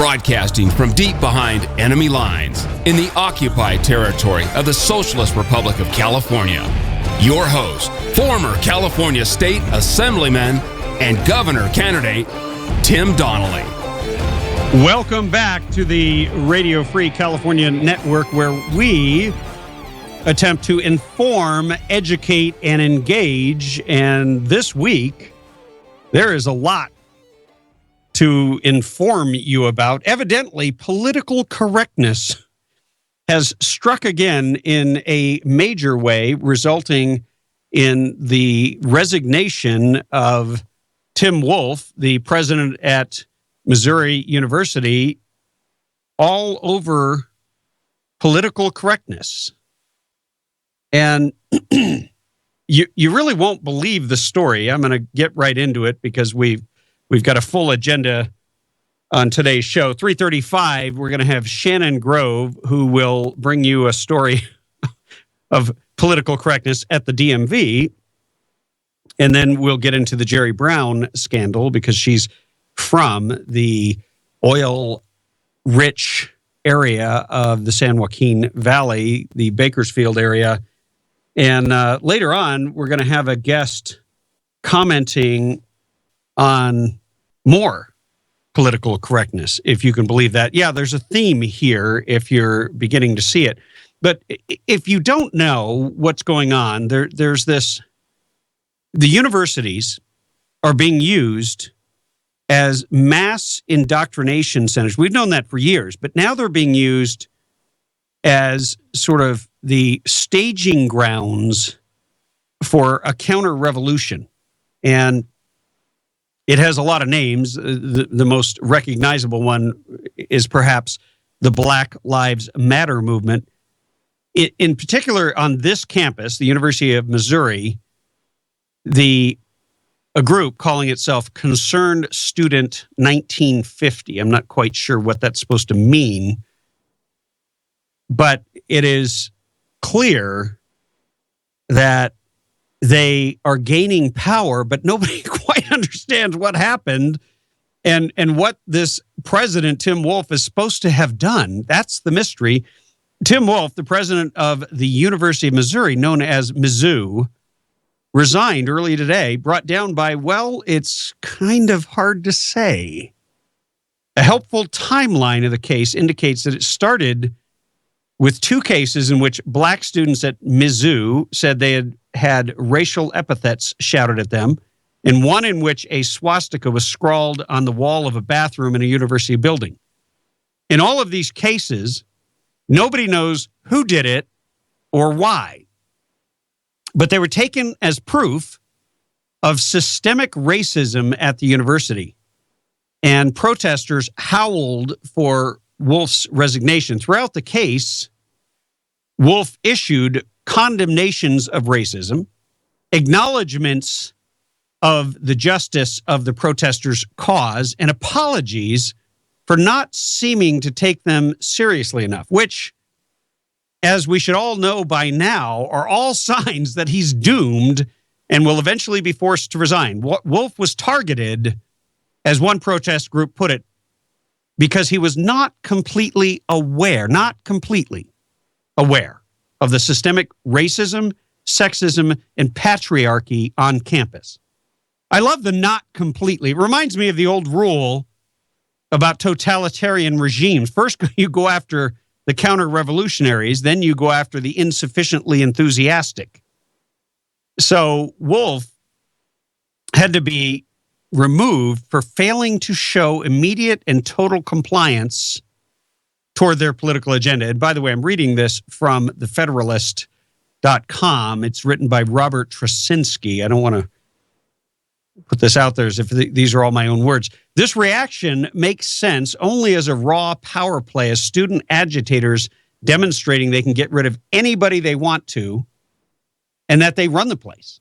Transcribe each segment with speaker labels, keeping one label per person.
Speaker 1: Broadcasting from deep behind enemy lines in the occupied territory of the Socialist Republic of California. Your host, former California State Assemblyman and Governor candidate, Tim Donnelly.
Speaker 2: Welcome back to the Radio Free California Network, where we attempt to inform, educate, and engage. And this week, there is a lot to inform you about. Evidently, political correctness has struck again in a major way, resulting in the resignation of Tim Wolf, the president at Missouri University, all over political correctness. And you really won't believe the story. I'm going to get right into it because we've got a full agenda on today's show. 3:35, we're going to have Shannon Grove, who will bring you a story of political correctness at the DMV. And then we'll get into the Jerry Brown scandal because she's from the oil-rich area of the San Joaquin Valley, the Bakersfield area. And later on, we're going to have a guest commenting on more political correctness, if you can believe that. Yeah, there's a theme here if you're beginning to see it. But if you don't know what's going on, there's this. The universities are being used as mass indoctrination centers. We've known that for years, but now they're being used as sort of the staging grounds for a counter-revolution. And it has a lot of names. The most recognizable one is perhaps the Black Lives Matter movement. In particular, on this campus, the University of Missouri, a group calling itself Concerned Student 1950. I'm not quite sure what that's supposed to mean, but it is clear that they are gaining power, but nobody quite understands what happened and what this president, Tim Wolf, is supposed to have done. That's the mystery. Tim Wolf, the president of the University of Missouri, known as Mizzou, resigned early today, brought down by, well, it's kind of hard to say. A helpful timeline of the case indicates that it started with two cases in which black students at Mizzou said they had racial epithets shouted at them, and one in which a swastika was scrawled on the wall of a bathroom in a university building. In all of these cases, nobody knows who did it or why, but they were taken as proof of systemic racism at the university, and protesters howled for Wolf's resignation. Throughout the case, Wolf issued condemnations of racism, acknowledgments of the justice of the protesters' cause, and apologies for not seeming to take them seriously enough, which, as we should all know by now, are all signs that he's doomed and will eventually be forced to resign. Wolf was targeted, as one protest group put it, because he was not completely aware of the systemic racism, sexism, and patriarchy on campus. I love the not completely. It reminds me of the old rule about totalitarian regimes. First, you go after the counter-revolutionaries, then you go after the insufficiently enthusiastic. So Wolf had to be removed for failing to show immediate and total compliance toward their political agenda. And by the way, I'm reading this from thefederalist.com. It's written by Robert Trasinski. I don't want to put this out there as if these are all my own words. This reaction makes sense only as a raw power play, as student agitators demonstrating they can get rid of anybody they want to and that they run the place.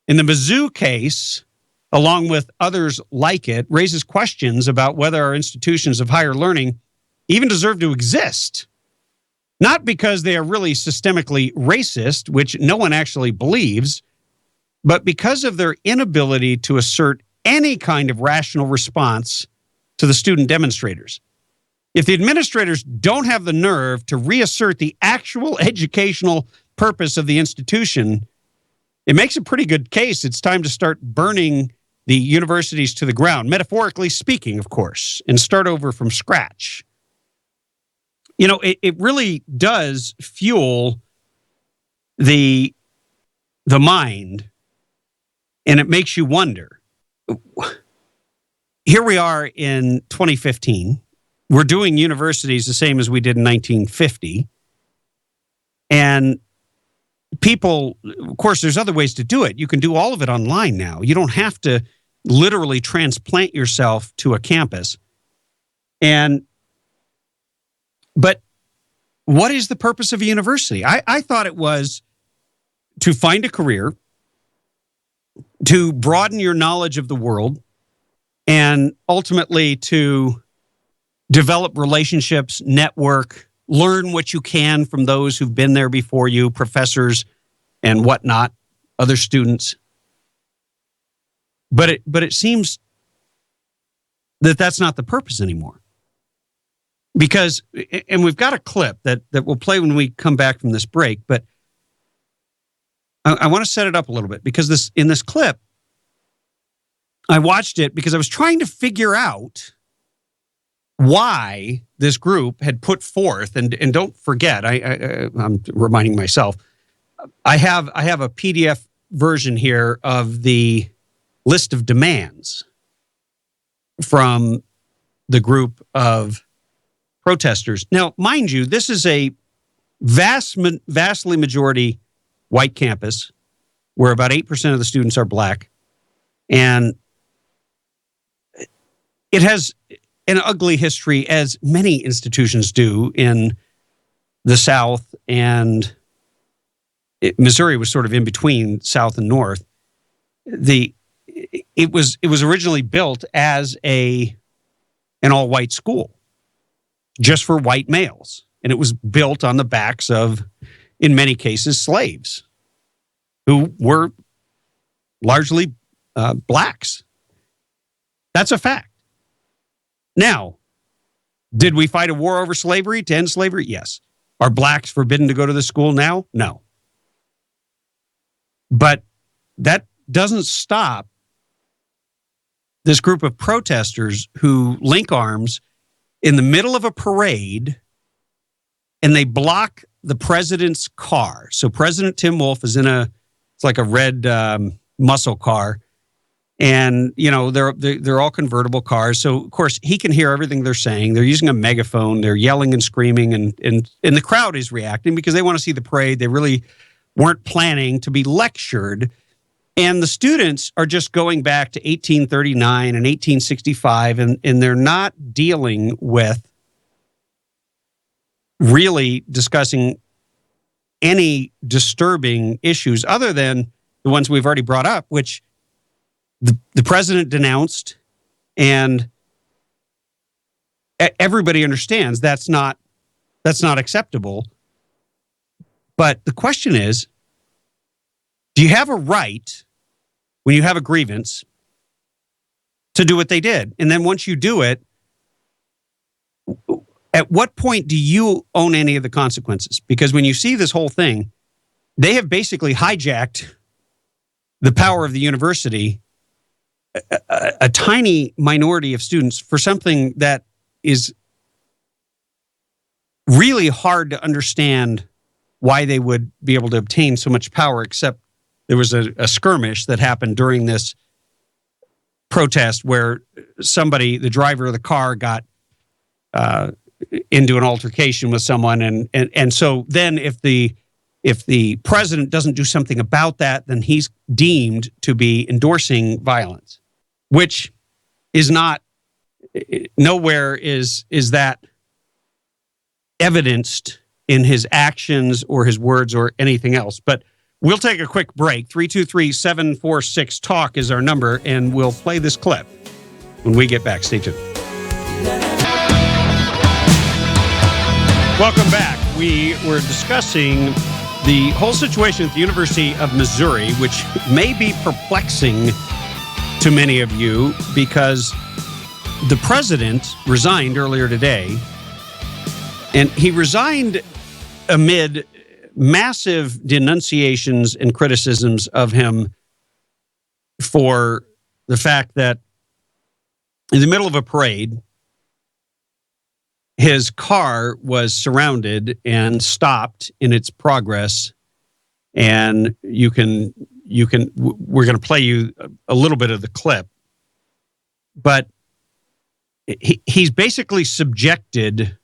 Speaker 2: In the Mizzou case, along with others like it, raises questions about whether our institutions of higher learning even deserve to exist. Not because they are really systemically racist, which no one actually believes, but because of their inability to assert any kind of rational response to the student demonstrators. If the administrators don't have the nerve to reassert the actual educational purpose of the institution, it makes a pretty good case. It's time to start burning the universities to the ground, metaphorically speaking, of course, and start over from scratch. You know, it really does fuel the mind, and it makes you wonder. Here we are in 2015. We're doing universities the same as we did in 1950. And people, of course, there's other ways to do it. You can do all of it online now. You don't have to literally transplant yourself to a campus. But what is the purpose of a university? I thought it was to find a career, to broaden your knowledge of the world, and ultimately to develop relationships, network, learn what you can from those who've been there before you, professors and whatnot, other students. But it seems that that's not the purpose anymore. Because, and we've got a clip that we'll play when we come back from this break, but I want to set it up a little bit because in this clip, I watched it because I was trying to figure out why this group had put forth, and don't forget, I'm reminding myself, I have a PDF version here of the list of demands from the group of protesters. Now, mind you, this is a vastly majority white campus where about 8% of the students are black, and it has an ugly history, as many institutions do in the South, and Missouri was sort of in between South and North. It was originally built as an all-white school, just for white males, and it was built on the backs of, in many cases, slaves who were largely blacks. That's a fact. Now, did we fight a war over slavery to end slavery? Yes. Are blacks forbidden to go to the school now? No. But that doesn't stop this group of protesters who link arms in the middle of a parade and they block the president's car. So President Tim Wolf is it's like a red muscle car. And, you know, they're all convertible cars. So, of course, he can hear everything they're saying. They're using a megaphone. They're yelling and screaming. And the crowd is reacting because they want to see the parade. They really weren't planning to be lectured. And the students are just going back to 1839 and 1865. And they're not dealing with really discussing any disturbing issues other than the ones we've already brought up, which the president denounced, and everybody understands that's not acceptable. But the question is, do you have a right, when you have a grievance, to do what they did? And then once you do it, at what point do you own any of the consequences? Because when you see this whole thing, they have basically hijacked the power of the university, a tiny minority of students, for something that is really hard to understand why they would be able to obtain so much power, except there was a skirmish that happened during this protest where the driver of the car, got into an altercation with someone. And so then if the president doesn't do something about that, then he's deemed to be endorsing violence, which is not, nowhere is that evidenced in his actions or his words or anything else. But we'll take a quick break. 323-746-TALK is our number, and we'll play this clip when we get back. Stay tuned. Welcome back. We were discussing the whole situation at the University of Missouri, which may be perplexing to many of you because the president resigned earlier today And he resigned amid massive denunciations and criticisms of him for the fact that in the middle of a parade, his car was surrounded and stopped in its progress. And we're going to play you a little bit of the clip, but he's basically subjected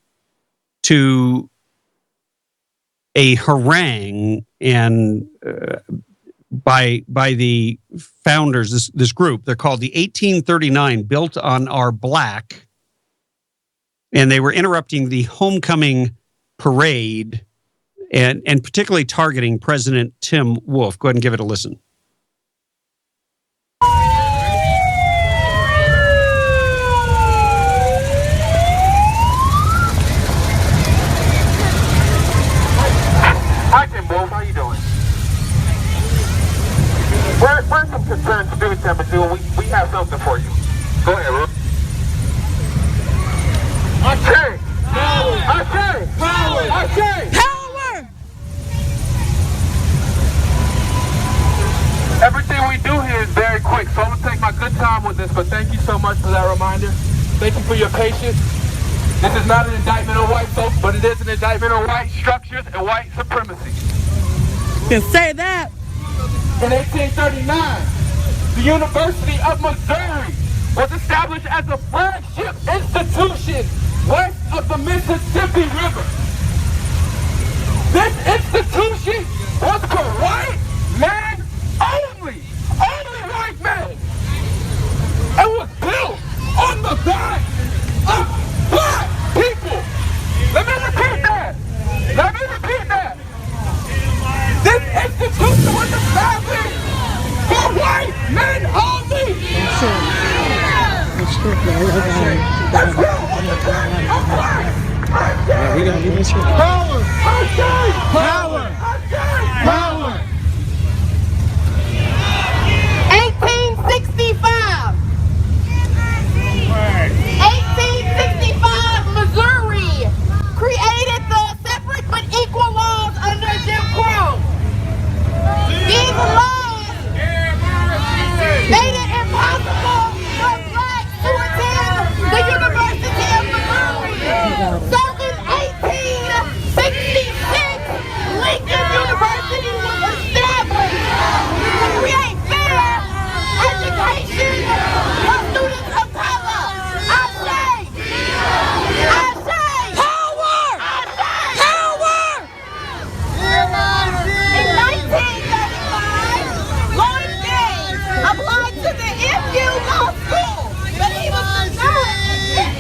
Speaker 2: to a harangue and by the founders, this group. They're called the 1839 Built on Our Black, and they were interrupting the homecoming parade and particularly targeting President Tim Wolf. Go ahead and give it a listen.
Speaker 3: Hi, Tim Wolf. How you doing? We're some concerned students at Mizzou. We have something for you. Go ahead, Ruth. Ashe! Power! Ashe! Power! Ashe!
Speaker 4: Power!
Speaker 3: Everything we do here is very quick, so I'm going to take my good time with this, but thank you so much for that reminder. Thank you for your patience. This is not an indictment of white folks, but it is an indictment of white structures and white supremacy.
Speaker 4: You can say that.
Speaker 3: In 1839, the University of Missouri was established as a flagship institution west of the Mississippi River. This institution was for white men only white men. It was built on the back of black people. Let me repeat that. This institution was established for white men only. Let's go. Power. Power. Power.
Speaker 5: 1865. 1865, Missouri created the separate but equal laws under Jim Crow. These laws made it impossible for blacks to attend the University of Missouri. So in 1866, Lincoln University was established to create fair education for students of color. I say, power! Power! In 1935, Lloyd Gaines applied to the MU Law School, but he was denied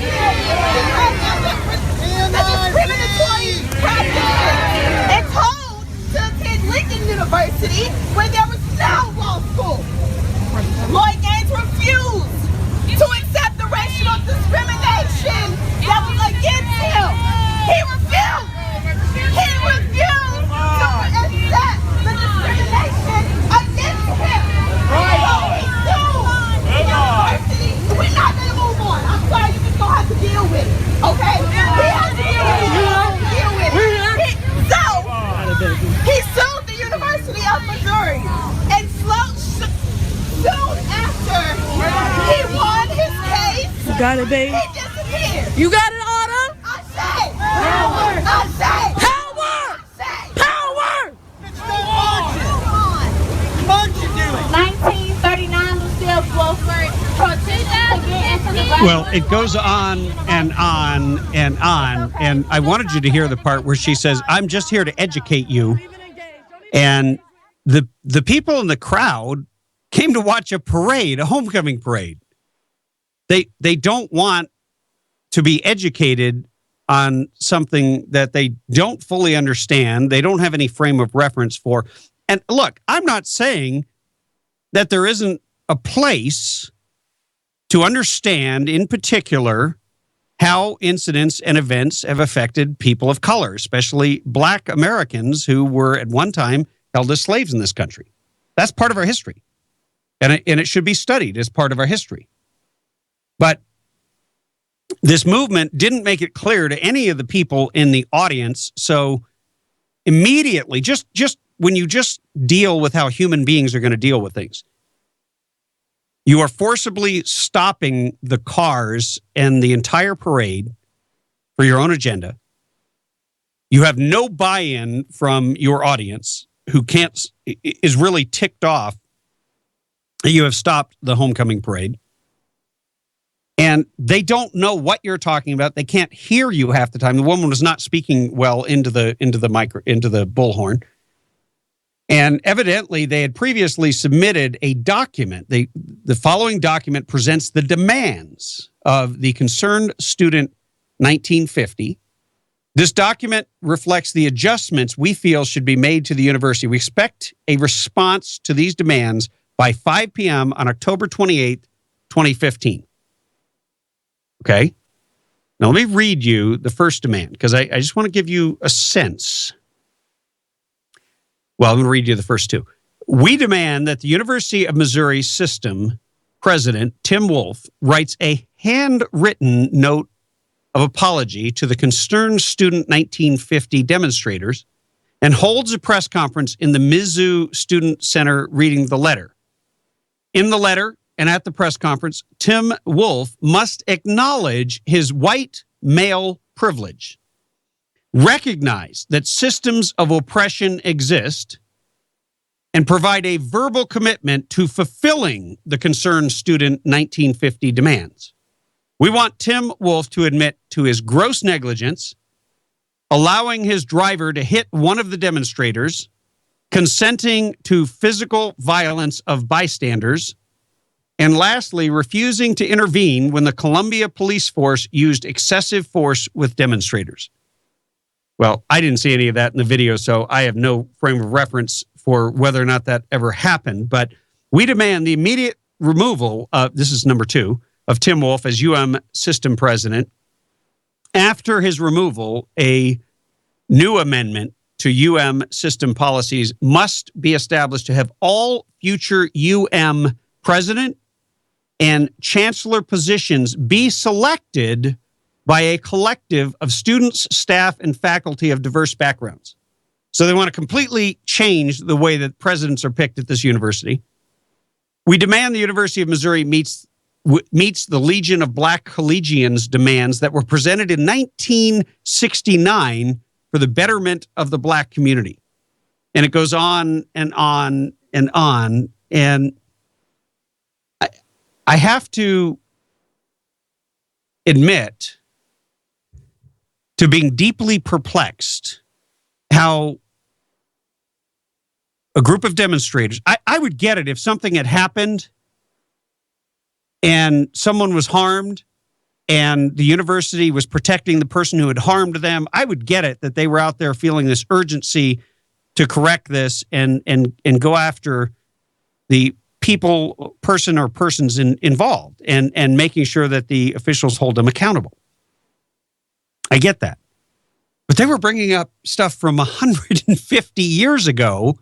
Speaker 5: the discriminatory practices and told to attend Lincoln University where there was no law school. Lloyd Gaines refused to accept the racial discrimination that was against him. He refused to accept the discrimination against him. So he sued the university. We're not going to move on. I'm sorry, you're just going to have to deal with it. Okay? He has to deal with it. So, he sued the University of Missouri. And soon after he won his case,
Speaker 4: You got it, babe.
Speaker 5: he disappeared.
Speaker 4: You got it, Autumn?
Speaker 5: I say, power! I say,
Speaker 4: Power!
Speaker 5: say,
Speaker 4: Power!
Speaker 5: on. 1939, Lucille Wolford protested against the
Speaker 2: Well, it goes on and on and on. And I wanted you to hear the part where she says, I'm just here to educate you. And the people in the crowd came to watch a parade, a homecoming parade. They don't want to be educated on something that they don't fully understand. They don't have any frame of reference for. And look, I'm not saying that there isn't a place to understand in particular how incidents and events have affected people of color, especially Black Americans who were at one time held as slaves in this country. That's part of our history. And it should be studied as part of our history. But This movement didn't make it clear to any of the people in the audience. So immediately, just when you just deal with how human beings are going to deal with things, you are forcibly stopping the cars and the entire parade for your own agenda. You have no buy-in from your audience who is really ticked off that you have stopped the homecoming parade. And they don't know what you're talking about. They can't hear you half the time. The woman was not speaking well into the bullhorn. And evidently, they had previously submitted a document. The following document presents the demands of the Concerned Student 1950. This document reflects the adjustments we feel should be made to the university. We expect a response to these demands by 5 p.m. on October 28th, 2015. Okay? Now, let me read you the first demand, because I just want to give you a sense. Well, I'm going to read you the first two. We demand that the University of Missouri System President Tim Wolf writes a handwritten note of apology to the Concerned Student 1950 demonstrators and holds a press conference in the Mizzou Student Center reading the letter. In the letter and at the press conference, Tim Wolf must acknowledge his white male privilege, recognize that systems of oppression exist, and provide a verbal commitment to fulfilling the Concerned Student 1950 demands. We want Tim Wolf to admit to his gross negligence, allowing his driver to hit one of the demonstrators, consenting to physical violence of bystanders, and lastly, refusing to intervene when the Columbia Police Force used excessive force with demonstrators. Well, I didn't see any of that in the video, so I have no frame of reference for whether or not that ever happened. But we demand the immediate removal of, this is number 2, of Tim Wolf as system president. After his removal, a new amendment to system policies must be established to have all future president and chancellor positions be selected by a collective of students, staff, and faculty of diverse backgrounds. So they want to completely change the way that presidents are picked at this university. We demand the University of Missouri meets the Legion of Black Collegians demands that were presented in 1969 for the betterment of the Black community. And it goes on and on and on. And I have to admit to being deeply perplexed how a group of demonstrators, I would get it if something had happened and someone was harmed and the university was protecting the person who had harmed them. I would get it that they were out there feeling this urgency to correct this and go after the person or persons involved and making sure that the officials hold them accountable. I get that. But they were bringing up stuff from 150 years ago,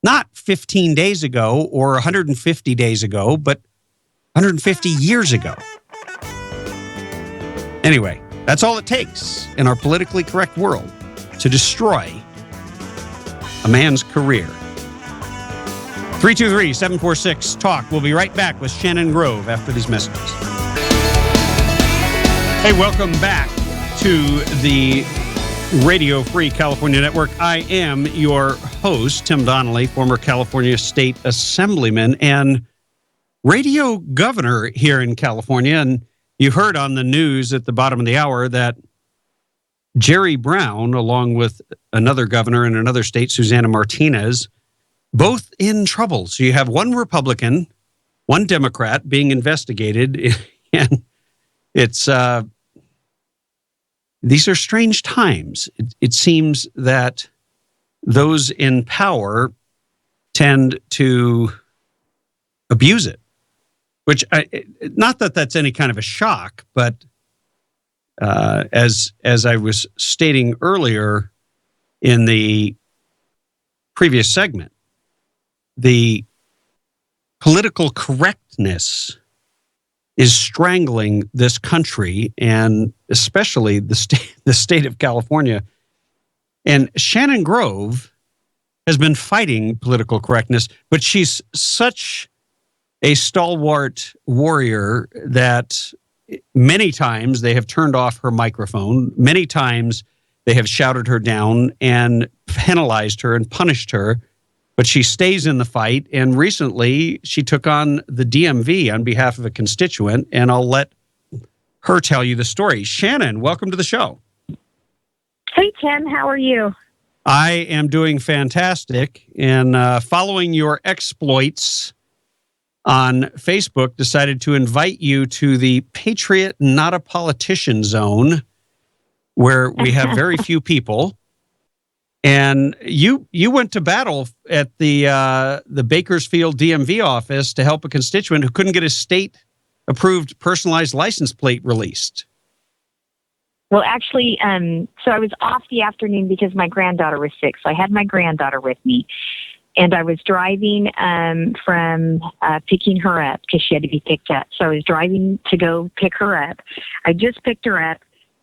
Speaker 2: not 15 days ago or 150 days ago, but 150 years ago. Anyway, that's all it takes in our politically correct world to destroy a man's career. 323-746-TALK. We'll be right back with Shannon Grove after these messages. Hey, welcome back to the Radio Free California Network. I am your host, Tim Donnelly, former California State Assemblyman and radio governor here in California. And you heard on the news at the bottom of the hour that Jerry Brown, along with another governor in another state, Susana Martinez, both in trouble. So you have one Republican, one Democrat being investigated, and it's these are strange times. It seems that those in power tend to abuse it, which not that that's any kind of a shock, but as I was stating earlier in the previous segment, the political correctness is strangling this country and especially the state of California. And Shannon Grove has been fighting political correctness, but she's such a stalwart warrior that many times they have turned off her microphone. Many times they have shouted her down and penalized her and punished her. But she stays in the fight, and recently she took on the DMV on behalf of a constituent, and I'll let her tell you the story. Shannon, welcome to the show.
Speaker 6: Hey, Tim, how are you?
Speaker 2: I am doing fantastic, and following your exploits on Facebook, decided to invite you to the Patriot Not a Politician zone, where we have very few people. And you went to battle at the Bakersfield DMV office to help a constituent who couldn't get a state-approved personalized license plate released.
Speaker 6: Well, actually, so I was off the afternoon because my granddaughter was sick. So I had my granddaughter with me. And I was driving from picking her up because she had to be picked up. So I was driving to go pick her up. I just picked her up.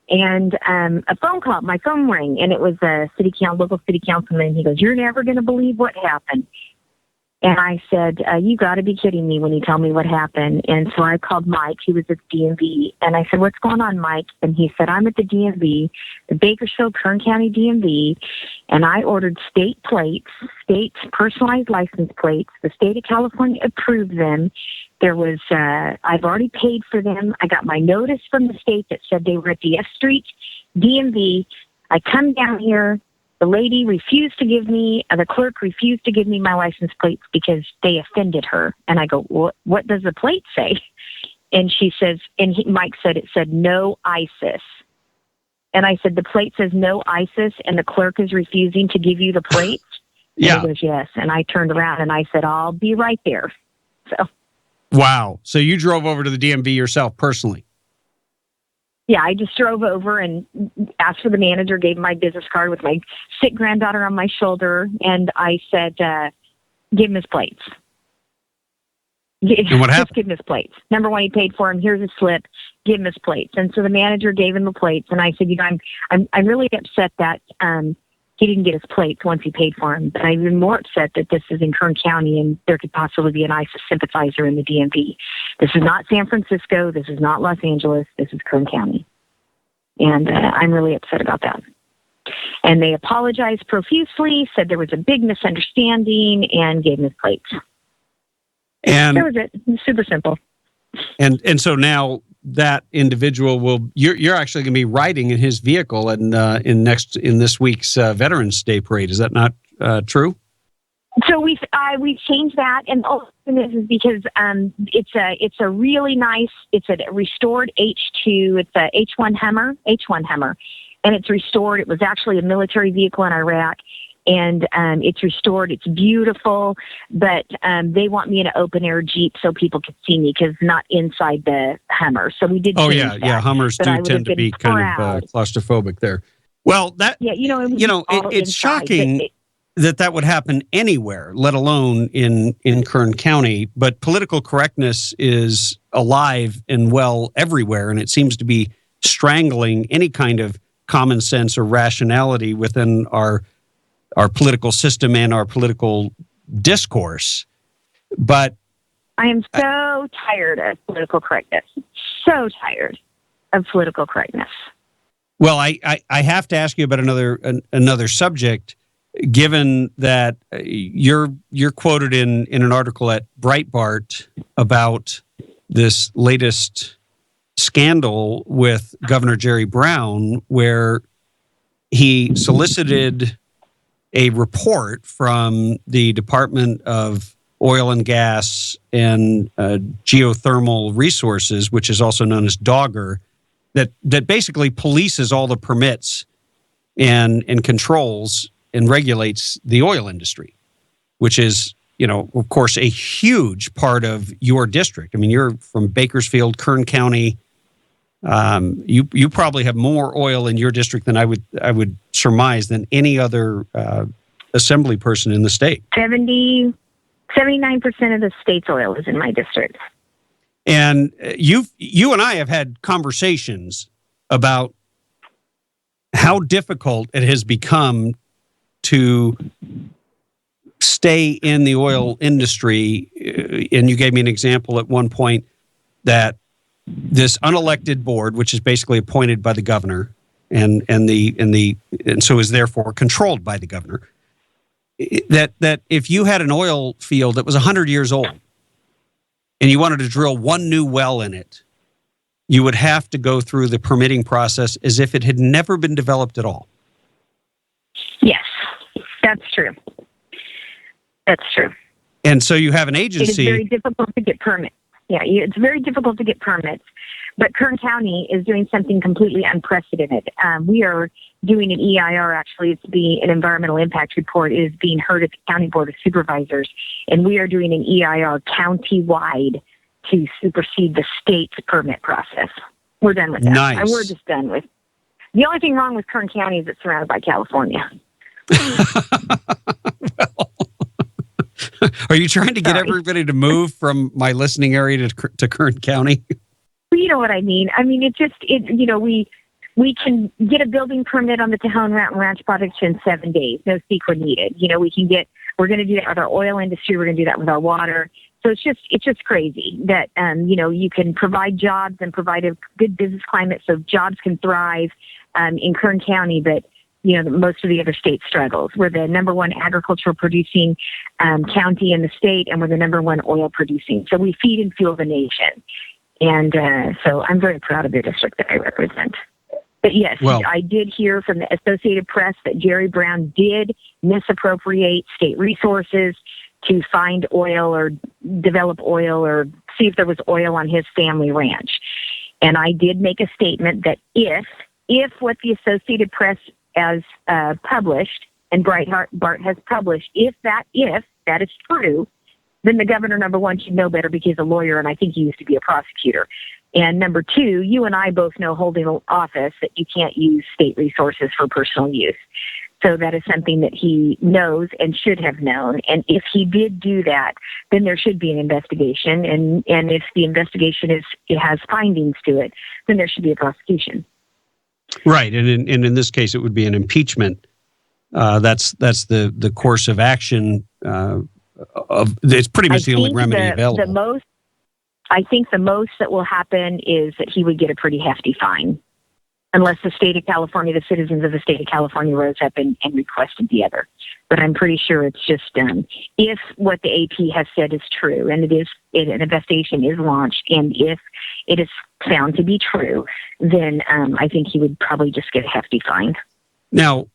Speaker 6: And a phone call, my phone rang, and it was a local city councilman. He goes, "You're never going to believe what happened." And I said, "You got to be kidding me when you tell me what happened." And so I called Mike. He was at the DMV. And I said, "What's going on, Mike?" And he said, "I'm at the DMV, the Bakersfield, Kern County DMV, and I ordered state plates, state personalized license plates. The state of California approved them. There was, I've already paid for them. I got my notice from the state that said they were at the F Street DMV. I come down here. The lady refused to give me, the clerk refused to give me my license plates because they offended her." And I go, what does the plate say?" And she says, Mike said, it said, "No ISIS." And I said, "The plate says no ISIS and the clerk is refusing to give you the plate?"
Speaker 2: Yeah.
Speaker 6: And he goes, "Yes." And I turned around and I said, "I'll be right there." So.
Speaker 2: Wow. So you drove over to the DMV yourself personally?
Speaker 6: Yeah, I just drove over and asked for the manager, gave him my business card with my sick granddaughter on my shoulder, and I said, "Give him his plates."
Speaker 2: And what happened?
Speaker 6: Just give him his plates. Number one, he paid for him. Here's his slip. Give him his plates. And so the manager gave him the plates, and I said, I'm really upset that he didn't get his plates once he paid for them. But I'm even more upset that this is in Kern County and there could possibly be an ISIS sympathizer in the DMV. This is not San Francisco. This is not Los Angeles. This is Kern County. And I'm really upset about that. And they apologized profusely, said there was a big misunderstanding, and gave him his plates.
Speaker 2: And
Speaker 6: that was it. It was super simple.
Speaker 2: And so now that individual you're actually going to be riding in his vehicle and in this week's Veterans Day parade. Is that not true?
Speaker 6: So we changed that, and the reason is because it's a really nice, it's a restored H2, it's a H1 Hummer, and it's restored. It was actually a military vehicle in Iraq. And it's restored. It's beautiful, but they want me in an open-air Jeep so people could see me because not inside the Hummer. So we did.
Speaker 2: Oh
Speaker 6: change
Speaker 2: yeah,
Speaker 6: that.
Speaker 2: yeah. Hummers
Speaker 6: But
Speaker 2: do tend to be kind of claustrophobic there. Well, it's shocking that would happen anywhere, let alone in Kern County. But political correctness is alive and well everywhere, and it seems to be strangling any kind of common sense or rationality within our political system and our political discourse. But
Speaker 6: I am so tired of political correctness. So tired of political correctness.
Speaker 2: Well, I have to ask you about another subject, given that you're quoted in an article at Breitbart about this latest scandal with Governor Jerry Brown, where he solicited a report from the Department of Oil and Gas and Geothermal Resources, which is also known as DOGGR, that basically polices all the permits and controls and regulates the oil industry, which is, of course, a huge part of your district. I mean, you're from Bakersfield, Kern County. You probably have more oil in your district than I would surmise than any other assembly person in the state.
Speaker 6: 79% of the state's oil is in my district.
Speaker 2: And you and I have had conversations about how difficult it has become to stay in the oil industry. And you gave me an example at one point that this unelected board, which is basically appointed by the governor and so is therefore controlled by the governor, that if you had an oil field that was 100 years old and you wanted to drill one new well in it, you would have to go through the permitting process as if it had never been developed at all.
Speaker 6: Yes, that's true. That's true.
Speaker 2: And so you have an
Speaker 6: It
Speaker 2: agency.
Speaker 6: is very difficult to get permits. Yeah, it's very difficult to get permits. But Kern County is doing something completely unprecedented. We are doing an EIR, actually. It's an environmental impact report. It is being heard at the County Board of Supervisors. And we are doing an EIR county-wide to supersede the state's permit process. We're done with that.
Speaker 2: Nice.
Speaker 6: And we're just done with. The only thing wrong with Kern County is it's surrounded by California.
Speaker 2: Are you trying to get everybody to move from my listening area to Kern County?
Speaker 6: You know what I mean. I mean, we can get a building permit on the Tejon Ranch project in 7 days. No secret needed. We're going to do that with our oil industry. We're going to do that with our water. So it's just crazy that, you can provide jobs and provide a good business climate so jobs can thrive in Kern County, but most of the other states struggles. We're the number one agricultural producing county in the state, and we're the number one oil producing. So we feed and fuel the nation. And so I'm very proud of the district that I represent. But yes, I did hear from the Associated Press that Jerry Brown did misappropriate state resources to find oil or develop oil or see if there was oil on his family ranch. And I did make a statement that if what the Associated Press has published and Breitbart has published, if that is true, then the governor, number one, should know better because he's a lawyer, and I think he used to be a prosecutor. And number two, you and I both know holding office that you can't use state resources for personal use. So that is something that he knows and should have known. And if he did do that, then there should be an investigation. And if the investigation it has findings to it, then there should be a prosecution.
Speaker 2: Right, and in this case, it would be an impeachment. That's the course of action. It's pretty much the only remedy available.
Speaker 6: I think the most that will happen is that he would get a pretty hefty fine, unless the state of California, the citizens of the state of California, rose up and requested the other. But I'm pretty sure it's just if what the AP has said is true, and an investigation is launched, and if it is found to be true, then I think he would probably just get a hefty fine.
Speaker 2: Now,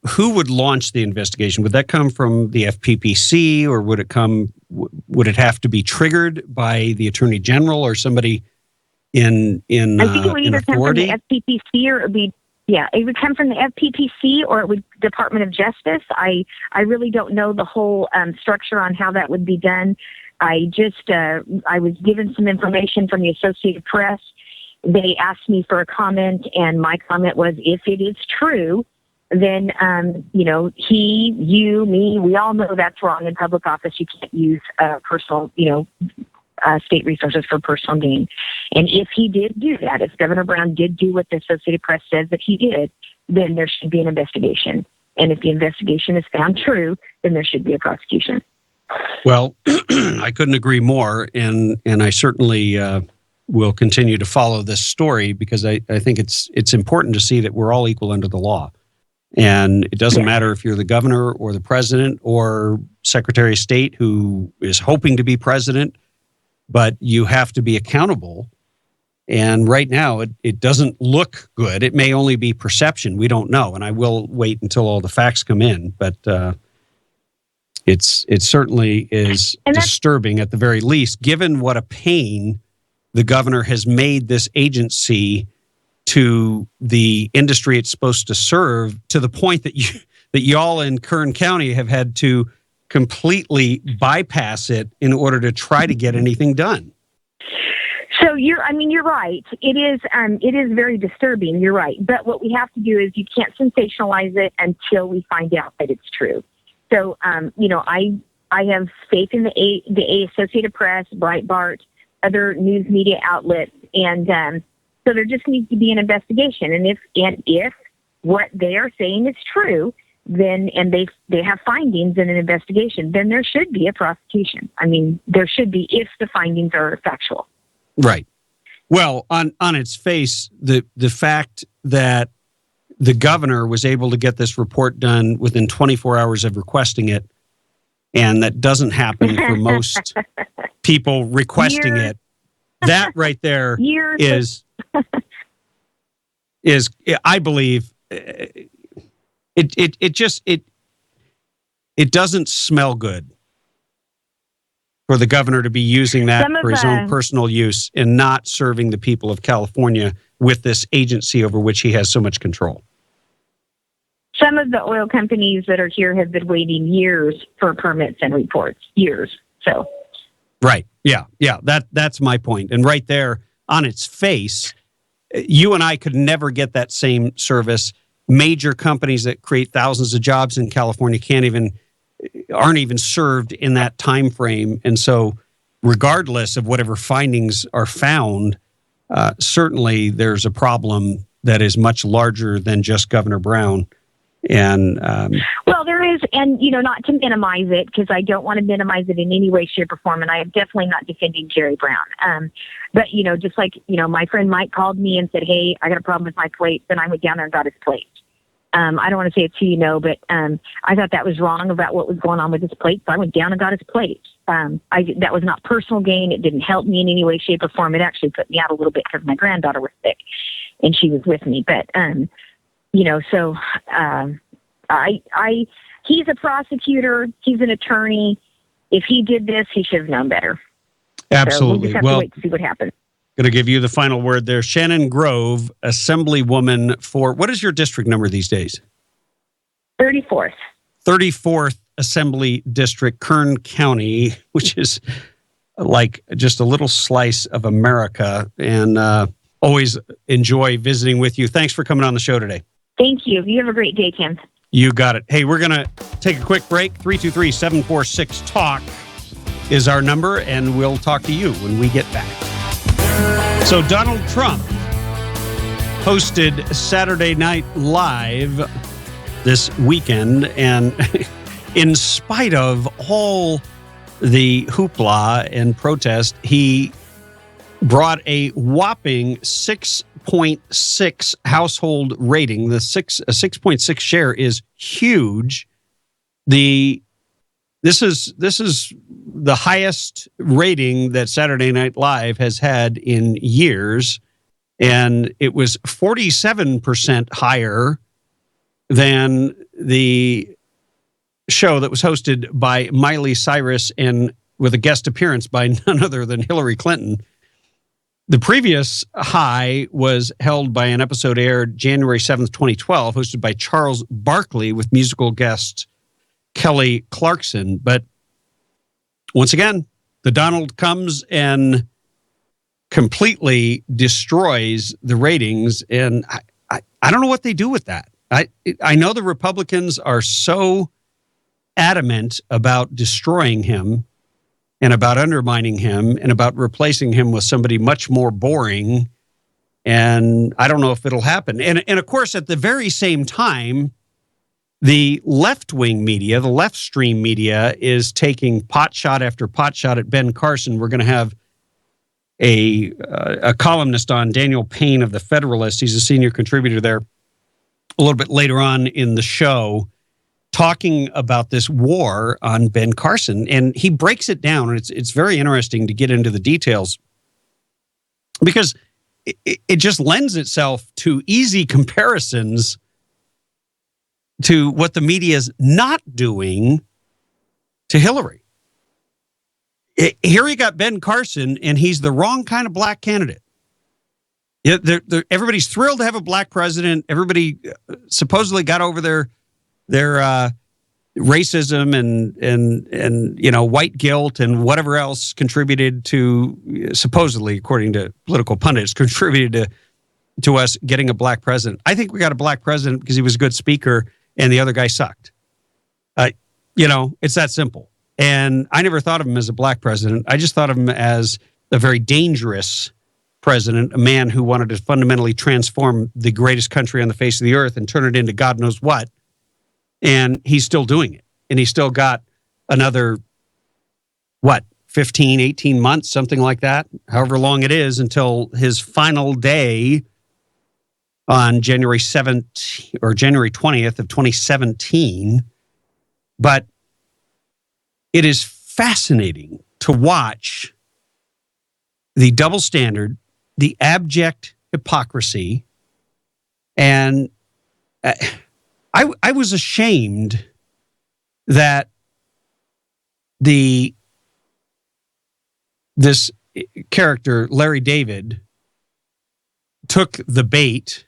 Speaker 2: who would launch the investigation? Would that come from the FPPC, or would it have to be triggered by the Attorney General or somebody in
Speaker 6: I think it would either come from the FPPC or it would come from the FPPC or it would Department of Justice. I really don't know the whole structure on how that would be done. I was given some information from the Associated Press. They asked me for a comment, and my comment was, if it is true, then, he, you, me, we all know that's wrong in public office. You can't use personal, state resources for personal gain. And if he did do that, if Governor Brown did do what the Associated Press says that he did, then there should be an investigation. And if the investigation is found true, then there should be a prosecution.
Speaker 2: Well, I couldn't agree more. And I certainly will continue to follow this story because I think it's important to see that we're all equal under the law. And it doesn't matter if you're the governor or the president or Secretary of State who is hoping to be president, but you have to be accountable. And right now, it doesn't look good. It may only be perception. We don't know. And I will wait until all the facts come in. But it certainly is disturbing at the very least, given what a pain the governor has made this agency to the industry it's supposed to serve, to the point that y'all in Kern County have had to completely bypass it in order to try to get anything done.
Speaker 6: So you're right. It is very disturbing. You're right. But what we have to do is you can't sensationalize it until we find out that it's true. So, I have faith in the Associated Press, Breitbart, other news media outlets. And so there just needs to be an investigation. And if what they are saying is true, then and they have findings in an investigation, then there should be a prosecution. I mean, there should be if the findings are factual.
Speaker 2: Right. Well, on its face, the fact that the governor was able to get this report done within 24 hours of requesting it, and that doesn't happen for most people requesting it, that right there is I believe it doesn't smell good for the governor to be using that for his own personal use and not serving the people of California with this agency over which he has so much control.
Speaker 6: Some of the oil companies that are here have been waiting years for permits and reports. Years. So.
Speaker 2: Right. Yeah. That's my point. And right there on its face, you and I could never get that same service. Major companies that create thousands of jobs in California aren't even served in that time frame. And so regardless of whatever findings are found, certainly there's a problem that is much larger than just Governor Brown. And
Speaker 6: well, there is, and not to minimize it, because I don't want to minimize it in any way, shape, or form, and I am definitely not defending Jerry Brown. But just like my friend Mike called me and said, "Hey, I got a problem with my plate," then I went down there and got his plate. I don't want to say it's who you know, but I thought that was wrong about what was going on with his plate, so I went down and got his plate. That was not personal gain. It didn't help me in any way, shape, or form. It actually put me out a little bit because my granddaughter was sick, and she was with me. But so he's a prosecutor. He's an attorney. If he did this, he should have known better.
Speaker 2: Absolutely.
Speaker 6: So we'll just have to wait to see what happens.
Speaker 2: Going to give you the final word there. Shannon Grove, Assemblywoman for, what is your district number these days?
Speaker 6: 34th.
Speaker 2: 34th Assembly District, Kern County, which is like just a little slice of America. And always enjoy visiting with you. Thanks for coming on the show today.
Speaker 6: Thank you. You have a great day, Tim.
Speaker 2: You got it. Hey, we're going to take a quick break. 323-746-TALK is our number, and we'll talk to you when we get back. So Donald Trump hosted Saturday Night Live this weekend, and in spite of all the hoopla and protest, he brought a whopping 6.6 household rating. A 6.6 share is huge. This is the highest rating that Saturday Night Live has had in years, and it was 47% higher than the show that was hosted by Miley Cyrus and with a guest appearance by none other than Hillary Clinton. The previous high was held by an episode aired January 7th, 2012, hosted by Charles Barkley with musical guest Kelly Clarkson. But once again, the Donald comes and completely destroys the ratings, and I don't know what they do with that. I know the Republicans are so adamant about destroying him and about undermining him and about replacing him with somebody much more boring, and I don't know if it'll happen. And of course, at the very same time, the left-wing media, the left-stream media, is taking pot shot after pot shot at Ben Carson. We're going to have a columnist on, Daniel Payne of The Federalist. He's a senior contributor there a little bit later on in the show, talking about this war on Ben Carson. And he breaks it down, and it's very interesting to get into the details because it just lends itself to easy comparisons to what the media is not doing to Hillary. Here you got Ben Carson, and he's the wrong kind of black candidate. Yeah, everybody's thrilled to have a black president. Everybody supposedly got over their racism and white guilt and whatever else contributed to, supposedly, according to political pundits, contributed to us getting a black president. I think we got a black president because he was a good speaker and the other guy sucked. It's that simple. And I never thought of him as a black president. I just thought of him as a very dangerous president, a man who wanted to fundamentally transform the greatest country on the face of the earth and turn it into God knows what. And he's still doing it. And he's still got another, 15, 18 months, something like that, however long it is, until his final day on January 7th or January 20th of 2017. But it is fascinating to watch the double standard, the abject hypocrisy, and I was ashamed that this character, Larry David, took the bait.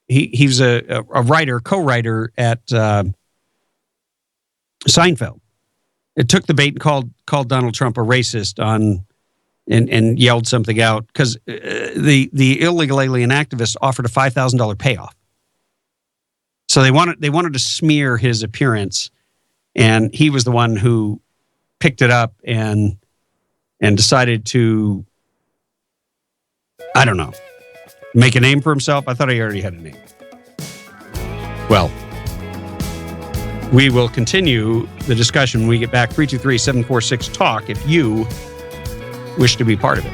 Speaker 2: He was a writer, co-writer at Seinfeld. It took the bait and called Donald Trump a racist and yelled something out because the illegal alien activists offered a $5,000 payoff. So they wanted to smear his appearance, and he was the one who picked it up and decided to, I don't know, make a name for himself. I thought he already had a name. Well, we will continue the discussion when we get back. 323-746-TALK if you wish to be part of it.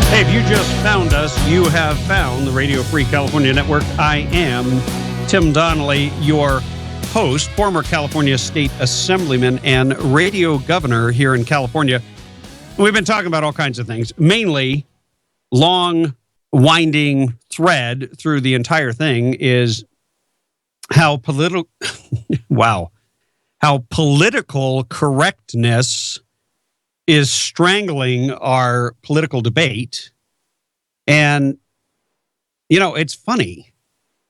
Speaker 2: Hey, if you just found us, you have found the Radio Free California Network. I am Tim Donnelly, your host, former California State Assemblyman and radio governor here in California. We've been talking about all kinds of things, mainly long, winding thread through the entire thing is how political correctness is strangling our political debate. And, it's funny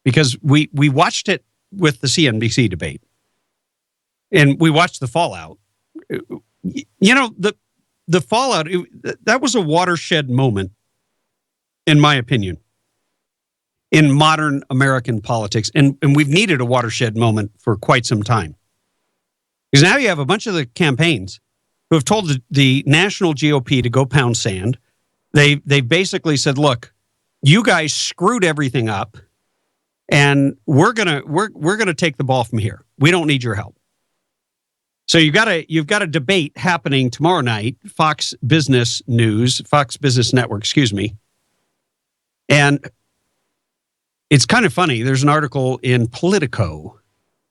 Speaker 2: because we watched it with the CNBC debate and we watched the fallout. The fallout, that was a watershed moment, in my opinion, in modern American politics. And we've needed a watershed moment for quite some time. Because now you have a bunch of the campaigns who have told the national GOP to go pound sand. They basically said, look, you guys screwed everything up, and we're gonna take the ball from here. We don't need your help. So you've got a debate happening tomorrow night, Fox Business Network, excuse me. And it's kind of funny. There's an article in Politico.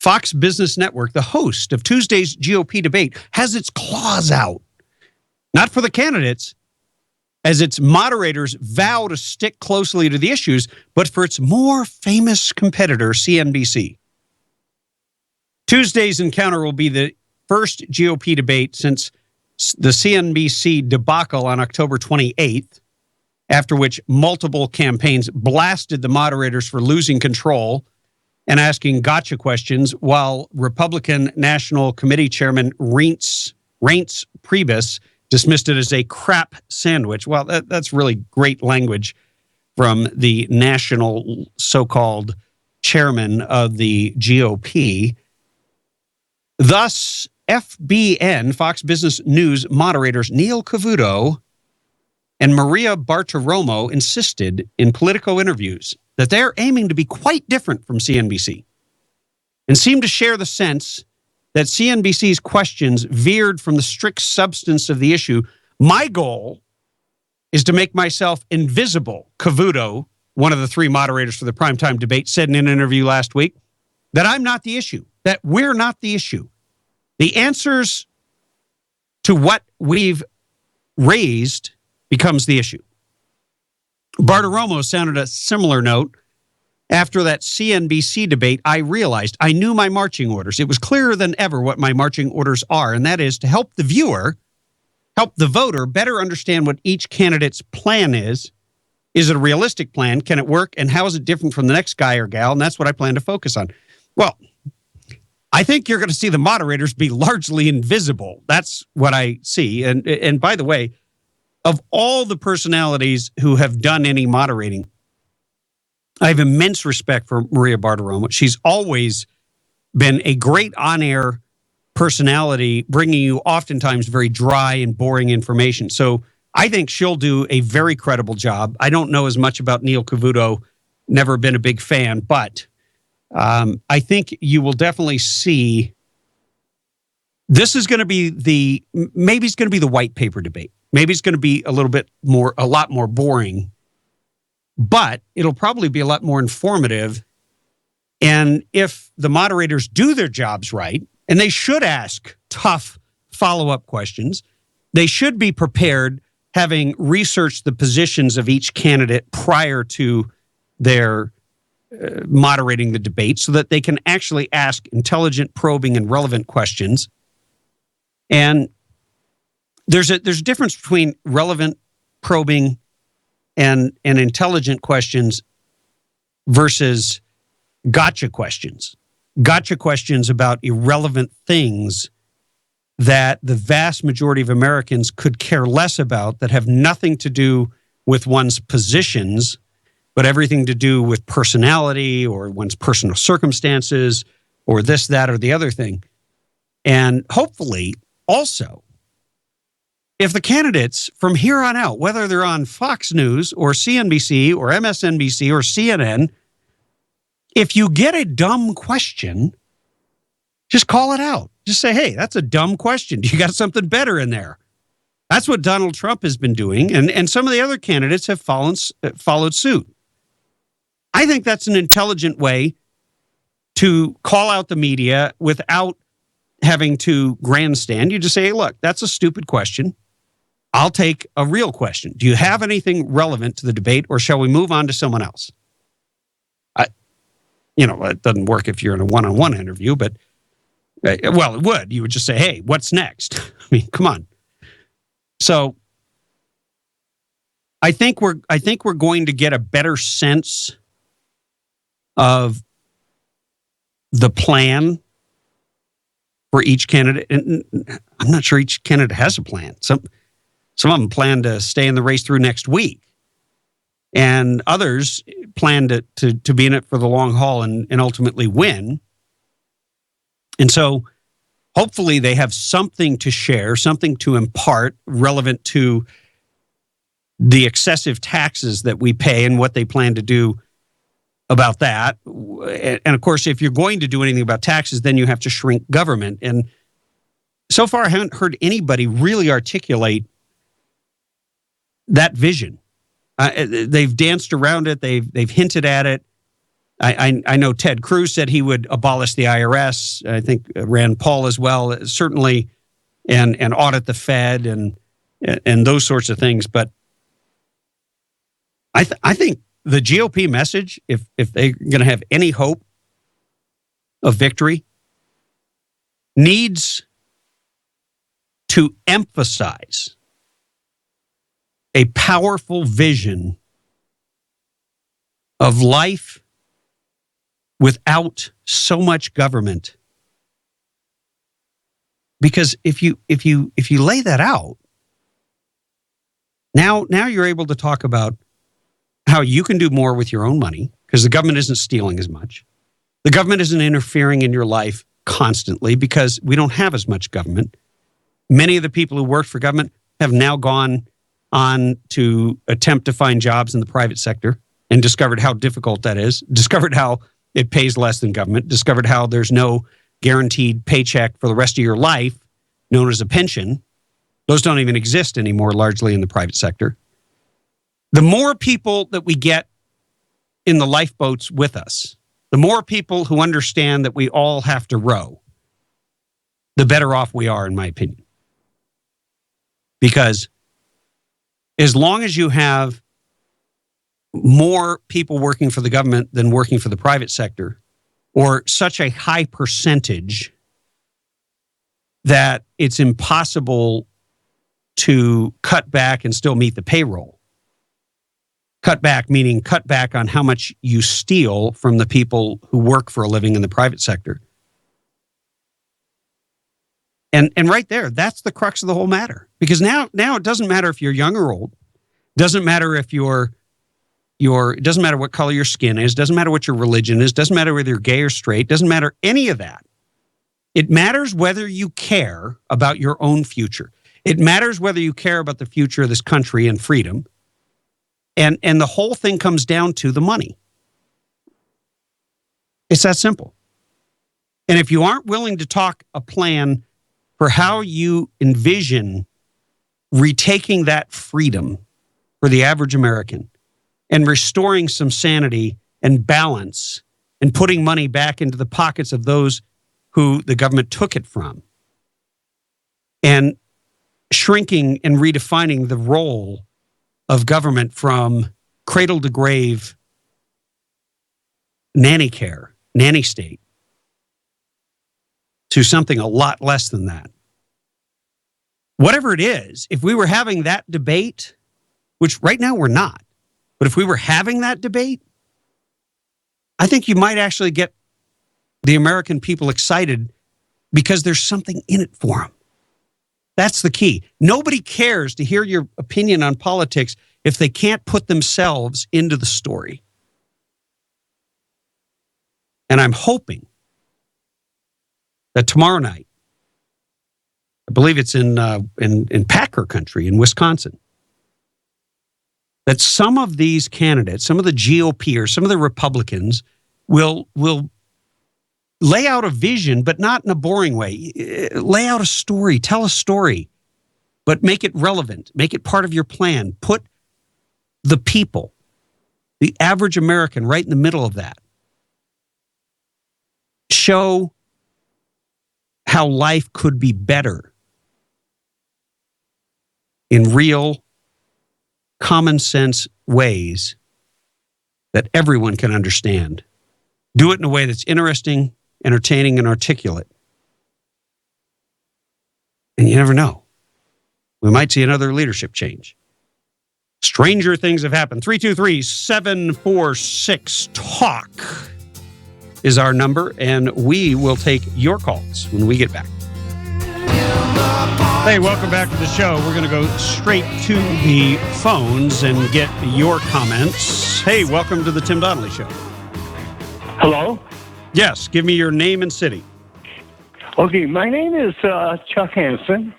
Speaker 2: Fox Business Network, the host of Tuesday's GOP debate, has its claws out. Not for the candidates, as its moderators vow to stick closely to the issues, but for its more famous competitor, CNBC. Tuesday's encounter will be the first GOP debate since the CNBC debacle on October 28th, after which multiple campaigns blasted the moderators for losing control and asking gotcha questions, while Republican National Committee Chairman Reince Priebus dismissed it as a crap sandwich. Well, that's really great language from the national so-called chairman of the GOP. Thus, FBN, Fox Business News moderators Neil Cavuto and Maria Bartiromo insisted in Politico interviews that they're aiming to be quite different from CNBC and seem to share the sense that CNBC's questions veered from the strict substance of the issue. My goal is to make myself invisible, Cavuto, one of the three moderators for the primetime debate, said in an interview last week, that I'm not the issue, that we're not the issue. The answers to what we've raised becomes the issue. Bartiromo sounded a similar note. After that CNBC debate, I realized I knew my marching orders. It was clearer than ever what my marching orders are, and that is to help the viewer, help the voter better understand what each candidate's plan is. Is it a realistic plan? Can it work? And how is it different from the next guy or gal? And that's what I plan to focus on. Well, I think you're going to see the moderators be largely invisible. That's what I see. And by the way, of all the personalities who have done any moderating, I have immense respect for Maria Bartiromo. She's always been a great on-air personality, bringing you oftentimes very dry and boring information. So I think she'll do a very credible job. I don't know as much about Neil Cavuto, never been a big fan, but I think you will definitely see this is going to be maybe it's going to be the white paper debate. Maybe it's going to be a lot more boring, but it'll probably be a lot more informative. And if the moderators do their jobs right, and they should ask tough follow-up questions, they should be prepared, having researched the positions of each candidate prior to their moderating the debate, so that they can actually ask intelligent, probing, and relevant questions. And there's a difference between relevant, probing, and intelligent questions versus gotcha questions. Gotcha questions about irrelevant things that the vast majority of Americans could care less about, that have nothing to do with one's positions, but everything to do with personality or one's personal circumstances or this, that, or the other thing. And hopefully, also, if the candidates from here on out, whether they're on Fox News or CNBC or MSNBC or CNN, if you get a dumb question, just call it out. Just say, hey, that's a dumb question. You got something better in there. That's what Donald Trump has been doing, and some of the other candidates have followed suit. I think that's an intelligent way to call out the media without having to grandstand. You just say, hey, look, that's a stupid question. I'll take a real question. Do you have anything relevant to the debate, or shall we move on to someone else? It doesn't work if you're in a one-on-one interview, but, well, it would. You would just say, hey, what's next? I mean, come on. So I think we're going to get a better sense of the plan for each candidate. And I'm not sure each candidate has a plan. Some of them plan to stay in the race through next week, and others plan to be in it for the long haul and ultimately win. And so hopefully they have something to share, something to impart relevant to the excessive taxes that we pay and what they plan to do about that. And of course, if you're going to do anything about taxes, then you have to shrink government. And so far, I haven't heard anybody really articulate that vision. They've danced around it. They've hinted at it. I know Ted Cruz said he would abolish the IRS. I think Rand Paul as well, certainly, and audit the Fed and those sorts of things. But I think the GOP message, if they're going to have any hope of victory, needs to emphasize a powerful vision of life without so much government. Because if you lay that out, now you're able to talk about how you can do more with your own money, because the government isn't stealing as much. The government isn't interfering in your life constantly because we don't have as much government. Many of the people who work for government have now gone on to attempt to find jobs in the private sector and discovered how difficult that is, discovered how it pays less than government, discovered how there's no guaranteed paycheck for the rest of your life, known as a pension. Those don't even exist anymore, largely in the private sector. The more people that we get in the lifeboats with us, the more people who understand that we all have to row, the better off we are, in my opinion. Because as long as you have more people working for the government than working for the private sector, or such a high percentage that it's impossible to cut back and still meet the payroll. Cut back meaning cut back on how much you steal from the people who work for a living in the private sector. And right there, that's the crux of the whole matter. Because now it doesn't matter if you're young or old. Doesn't matter if it doesn't matter what color your skin is. Doesn't matter what your religion is. Doesn't matter whether you're gay or straight. Doesn't matter any of that. It matters whether you care about your own future. It matters whether you care about the future of this country and freedom. And the whole thing comes down to the money. It's that simple. And if you aren't willing to talk a plan for how you envision retaking that freedom for the average American and restoring some sanity and balance and putting money back into the pockets of those who the government took it from, and shrinking and redefining the role of government from cradle to grave nanny care, nanny state, to something a lot less than that. Whatever it is, if we were having that debate, which right now we're not, but if we were having that debate, I think you might actually get the American people excited because there's something in it for them. That's the key. Nobody cares to hear your opinion on politics if they can't put themselves into the story. And I'm hoping that tomorrow night, I believe it's in Packer country in Wisconsin, that some of these candidates, some of the GOP or some of the Republicans will lay out a vision, but not in a boring way. Lay out a story, tell a story, but make it relevant, make it part of your plan. Put the people, the average American, right in the middle of that. Show how life could be better in real, common sense ways that everyone can understand. Do it in a way that's interesting, entertaining, and articulate. And you never know. We might see another leadership change. Stranger things have happened. 323-746-TALK is our number, and we will take your calls when we get back. Hey, welcome back to the show. We're going to go straight to the phones and get your comments. Hey, welcome to the Tim Donnelly Show.
Speaker 7: Hello?
Speaker 2: Yes, give me your name and city.
Speaker 7: Okay, my name is Chuck Hansen.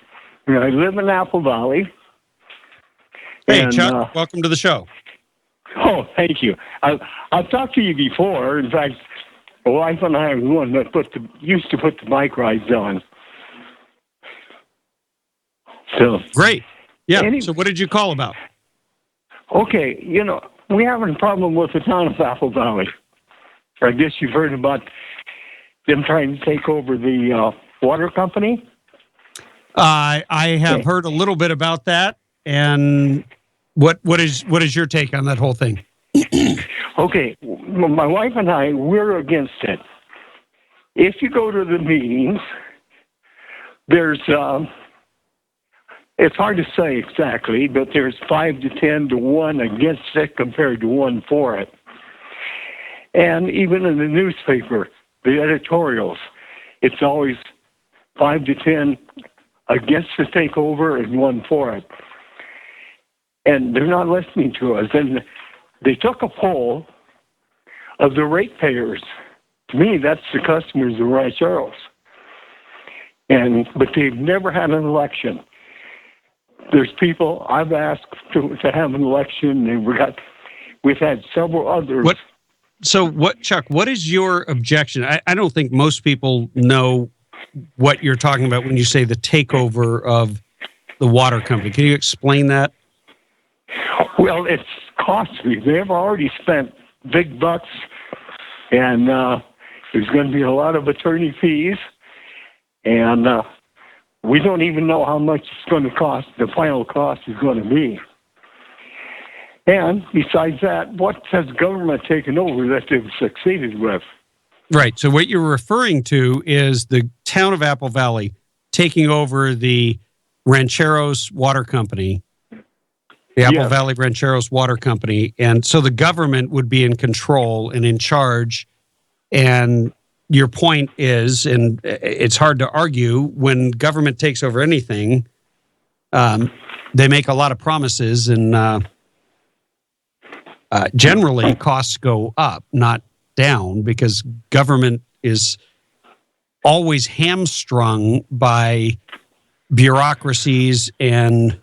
Speaker 7: I live in Apple Valley.
Speaker 2: Hey,
Speaker 7: and,
Speaker 2: Chuck, welcome to the show.
Speaker 7: Oh, thank you. I've talked to you before. In fact, my wife and I are the one that used to put the bike rides on. So
Speaker 2: Great. Yeah,
Speaker 7: Any-
Speaker 2: so what did you call about?
Speaker 7: Okay, we have a problem with the town of Apple Valley. I guess you've heard about them trying to take over the water company.
Speaker 2: I have heard a little bit about that, and what is your take on that whole thing?
Speaker 7: Okay, my wife and I, we're against it. If you go to the meetings, there's, it's hard to say exactly, but there's 5 to 10 to 1 against it compared to 1 for it. And even in the newspaper, the editorials, it's always 5 to 10 against the takeover and 1 for it. And they're not listening to us. And they took a poll of the ratepayers. To me, that's the customers of rancheros. But they've never had an election. There's people I've asked to have an election, and we've had several others.
Speaker 2: Chuck, what is your objection? I don't think most people know what you're talking about when you say the takeover of the water company. Can you explain that?
Speaker 7: Well, it's costly. They've already spent big bucks, and there's going to be a lot of attorney fees, and we don't even know how much it's going to cost, the final cost is going to be. And besides that, what has government taken over that they've succeeded with?
Speaker 2: Right. So what you're referring to is the town of Apple Valley taking over the Rancheros Water Company, the Apple Valley Rancheros Water Company. And so the government would be in control and in charge. And your point is, and it's hard to argue, when government takes over anything, they make a lot of promises, and generally costs go up, not down, because government always hamstrung by bureaucracies and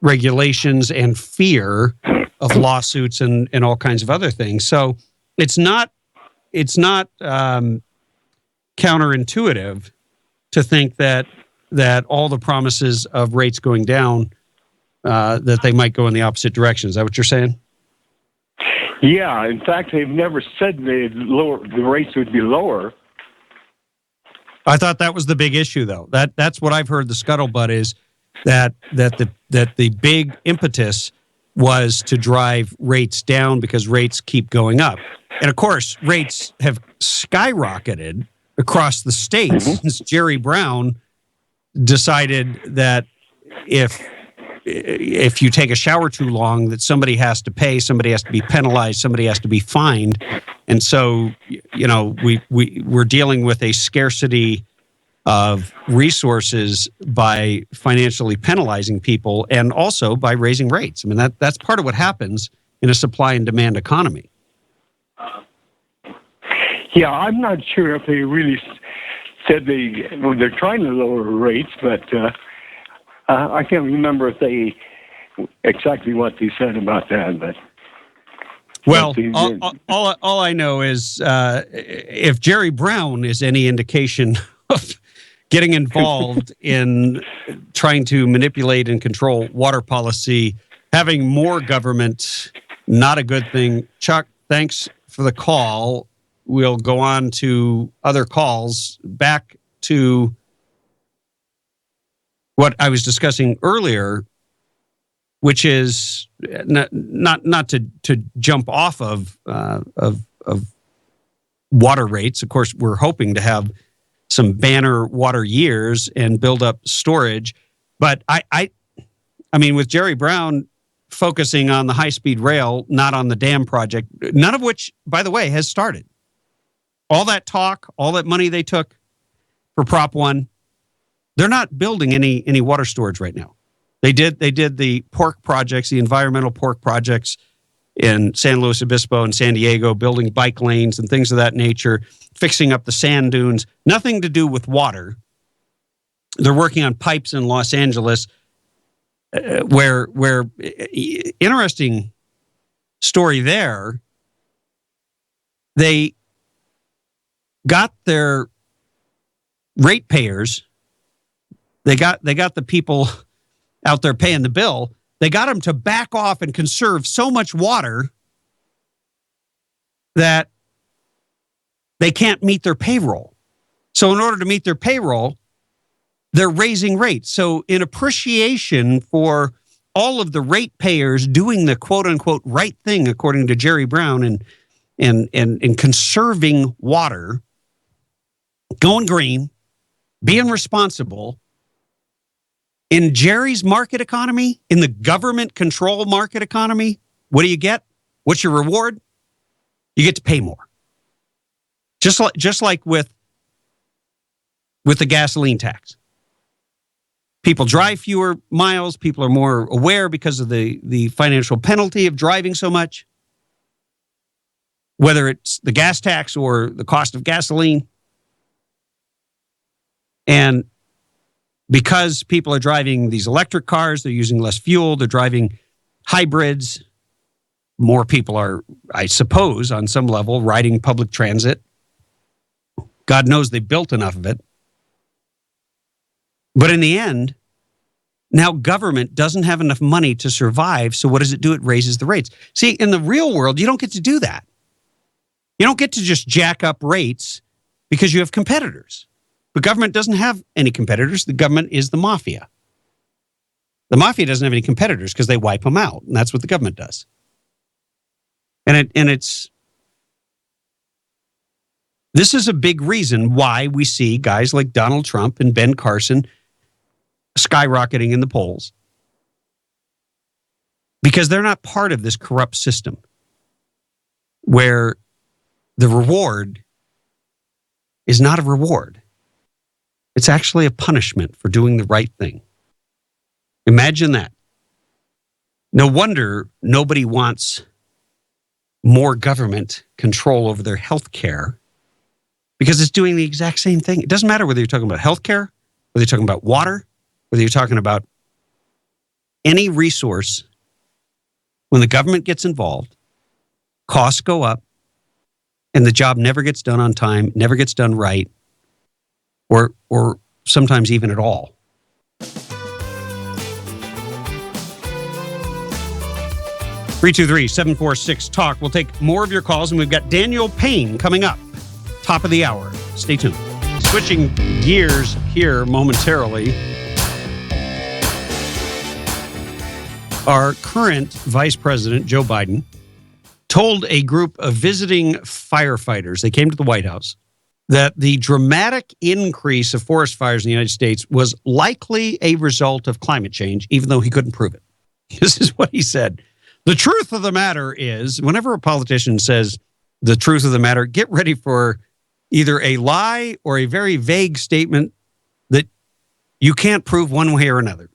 Speaker 2: regulations and fear of lawsuits and all kinds of other things. So it's not counterintuitive to think that all the promises of rates going down, that they might go in the opposite direction. Is that what you're saying?
Speaker 7: Yeah, in fact, they've never said the rates would be lower.
Speaker 2: I thought that was the big issue, though. That's what I've heard. The scuttlebutt is that the big impetus was to drive rates down because rates keep going up, and of course, rates have skyrocketed across the states since Jerry Brown decided that if you take a shower too long, that somebody has to pay, somebody has to be penalized, somebody has to be fined. And so, we're dealing with a scarcity of resources by financially penalizing people and also by raising rates. I mean, that's part of what happens in a supply and demand economy.
Speaker 7: Yeah, I'm not sure if they really said they're trying to lower rates, but I can't remember if they exactly what they said about that. But
Speaker 2: well, all I know is if Jerry Brown is any indication of getting involved in trying to manipulate and control water policy, having more government, not a good thing. Chuck, thanks for the call. We'll go on to other calls. Back to what I was discussing earlier, which is not to jump off of water rates. Of course, we're hoping to have some banner water years and build up storage. But I mean, with Jerry Brown focusing on the high-speed rail, not on the dam project, none of which, by the way, has started. All that talk, all that money they took for Prop 1, they're not building any water storage right now. They did the pork projects, the environmental pork projects in San Luis Obispo and San Diego, building bike lanes and things of that nature, fixing up the sand dunes. Nothing to do with water. They're working on pipes in Los Angeles, where interesting story there. They got their ratepayers. They got the people out there paying the bill. They got them to back off and conserve so much water that they can't meet their payroll. So in order to meet their payroll, they're raising rates. So in appreciation for all of the ratepayers doing the quote unquote right thing, according to Jerry Brown, and conserving water, going green, being responsible, in Jerry's market economy, in the government control market economy, what do you get? What's your reward? You get to pay more. Just like with the gasoline tax. People drive fewer miles. People are more aware because of the financial penalty of driving so much. Whether it's the gas tax or the cost of gasoline. And because people are driving these electric cars, they're using less fuel, they're driving hybrids. More people are, I suppose, on some level, riding public transit. God knows they built enough of it. But in the end, now government doesn't have enough money to survive, so what does it do? It raises the rates. See, in the real world, you don't get to do that. You don't get to just jack up rates because you have competitors. But government doesn't have any competitors. The government is the mafia. The mafia doesn't have any competitors because they wipe them out, and that's what the government does. This is a big reason why we see guys like Donald Trump and Ben Carson skyrocketing in the polls. Because they're not part of this corrupt system where the reward is not a reward. It's actually a punishment for doing the right thing. Imagine that. No wonder nobody wants more government control over their health care because it's doing the exact same thing. It doesn't matter whether you're talking about healthcare, whether you're talking about water, whether you're talking about any resource. When the government gets involved, costs go up, and the job never gets done on time, never gets done right, or sometimes even at all. 323-746-TALK. We'll take more of your calls, and we've got Daniel Payne coming up, top of the hour. Stay tuned. Switching gears here momentarily. Our current Vice President, Joe Biden, told a group of visiting firefighters, they came to the White House, that the dramatic increase of forest fires in the United States was likely a result of climate change, even though he couldn't prove it. This is what he said. The truth of the matter is, whenever a politician says the truth of the matter, get ready for either a lie or a very vague statement that you can't prove one way or another.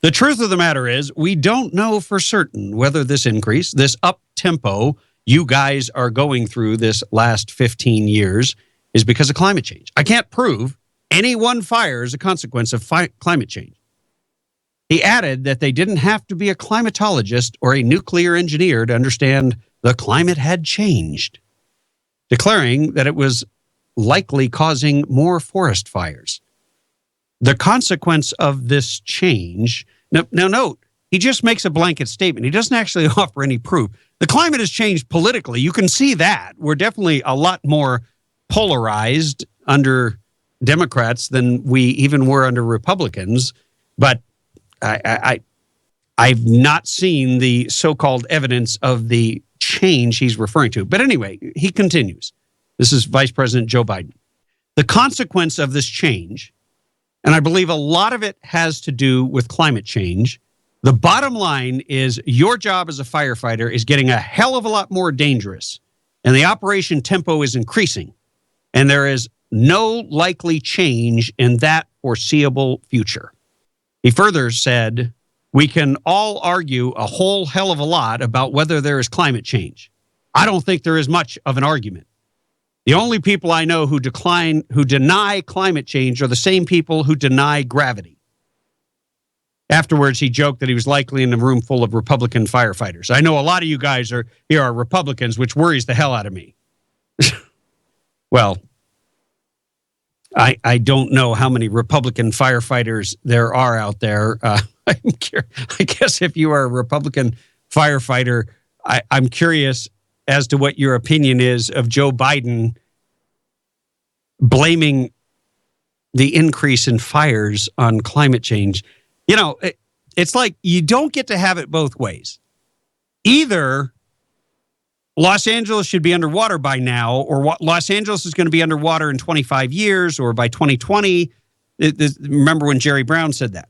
Speaker 2: The truth of the matter is, we don't know for certain whether this increase, this up-tempo you guys are going through this last 15 years is because of climate change. I can't prove any one fire is a consequence of climate change. He added that they didn't have to be a climatologist or a nuclear engineer to understand the climate had changed, declaring that it was likely causing more forest fires. The consequence of this change, now note, he just makes a blanket statement. He doesn't actually offer any proof. The climate has changed politically. You can see that. We're definitely a lot more polarized under Democrats than we even were under Republicans. But I've not seen the so-called evidence of the change he's referring to. But anyway, he continues. This is Vice President Joe Biden. The consequence of this change, and I believe a lot of it has to do with climate change, the bottom line is your job as a firefighter is getting a hell of a lot more dangerous, and the operation tempo is increasing, and there is no likely change in that foreseeable future. He further said, we can all argue a whole hell of a lot about whether there is climate change. I don't think there is much of an argument. The only people I know who deny climate change are the same people who deny gravity. Afterwards, he joked that he was likely in a room full of Republican firefighters. I know a lot of you guys are Republicans, which worries the hell out of me. Well, I don't know how many Republican firefighters there are out there. I guess if you are a Republican firefighter, I'm curious as to what your opinion is of Joe Biden blaming the increase in fires on climate change. You know, it's like you don't get to have it both ways. Either Los Angeles should be underwater by now, or Los Angeles is going to be underwater in 25 years, or by 2020. Remember when Jerry Brown said that?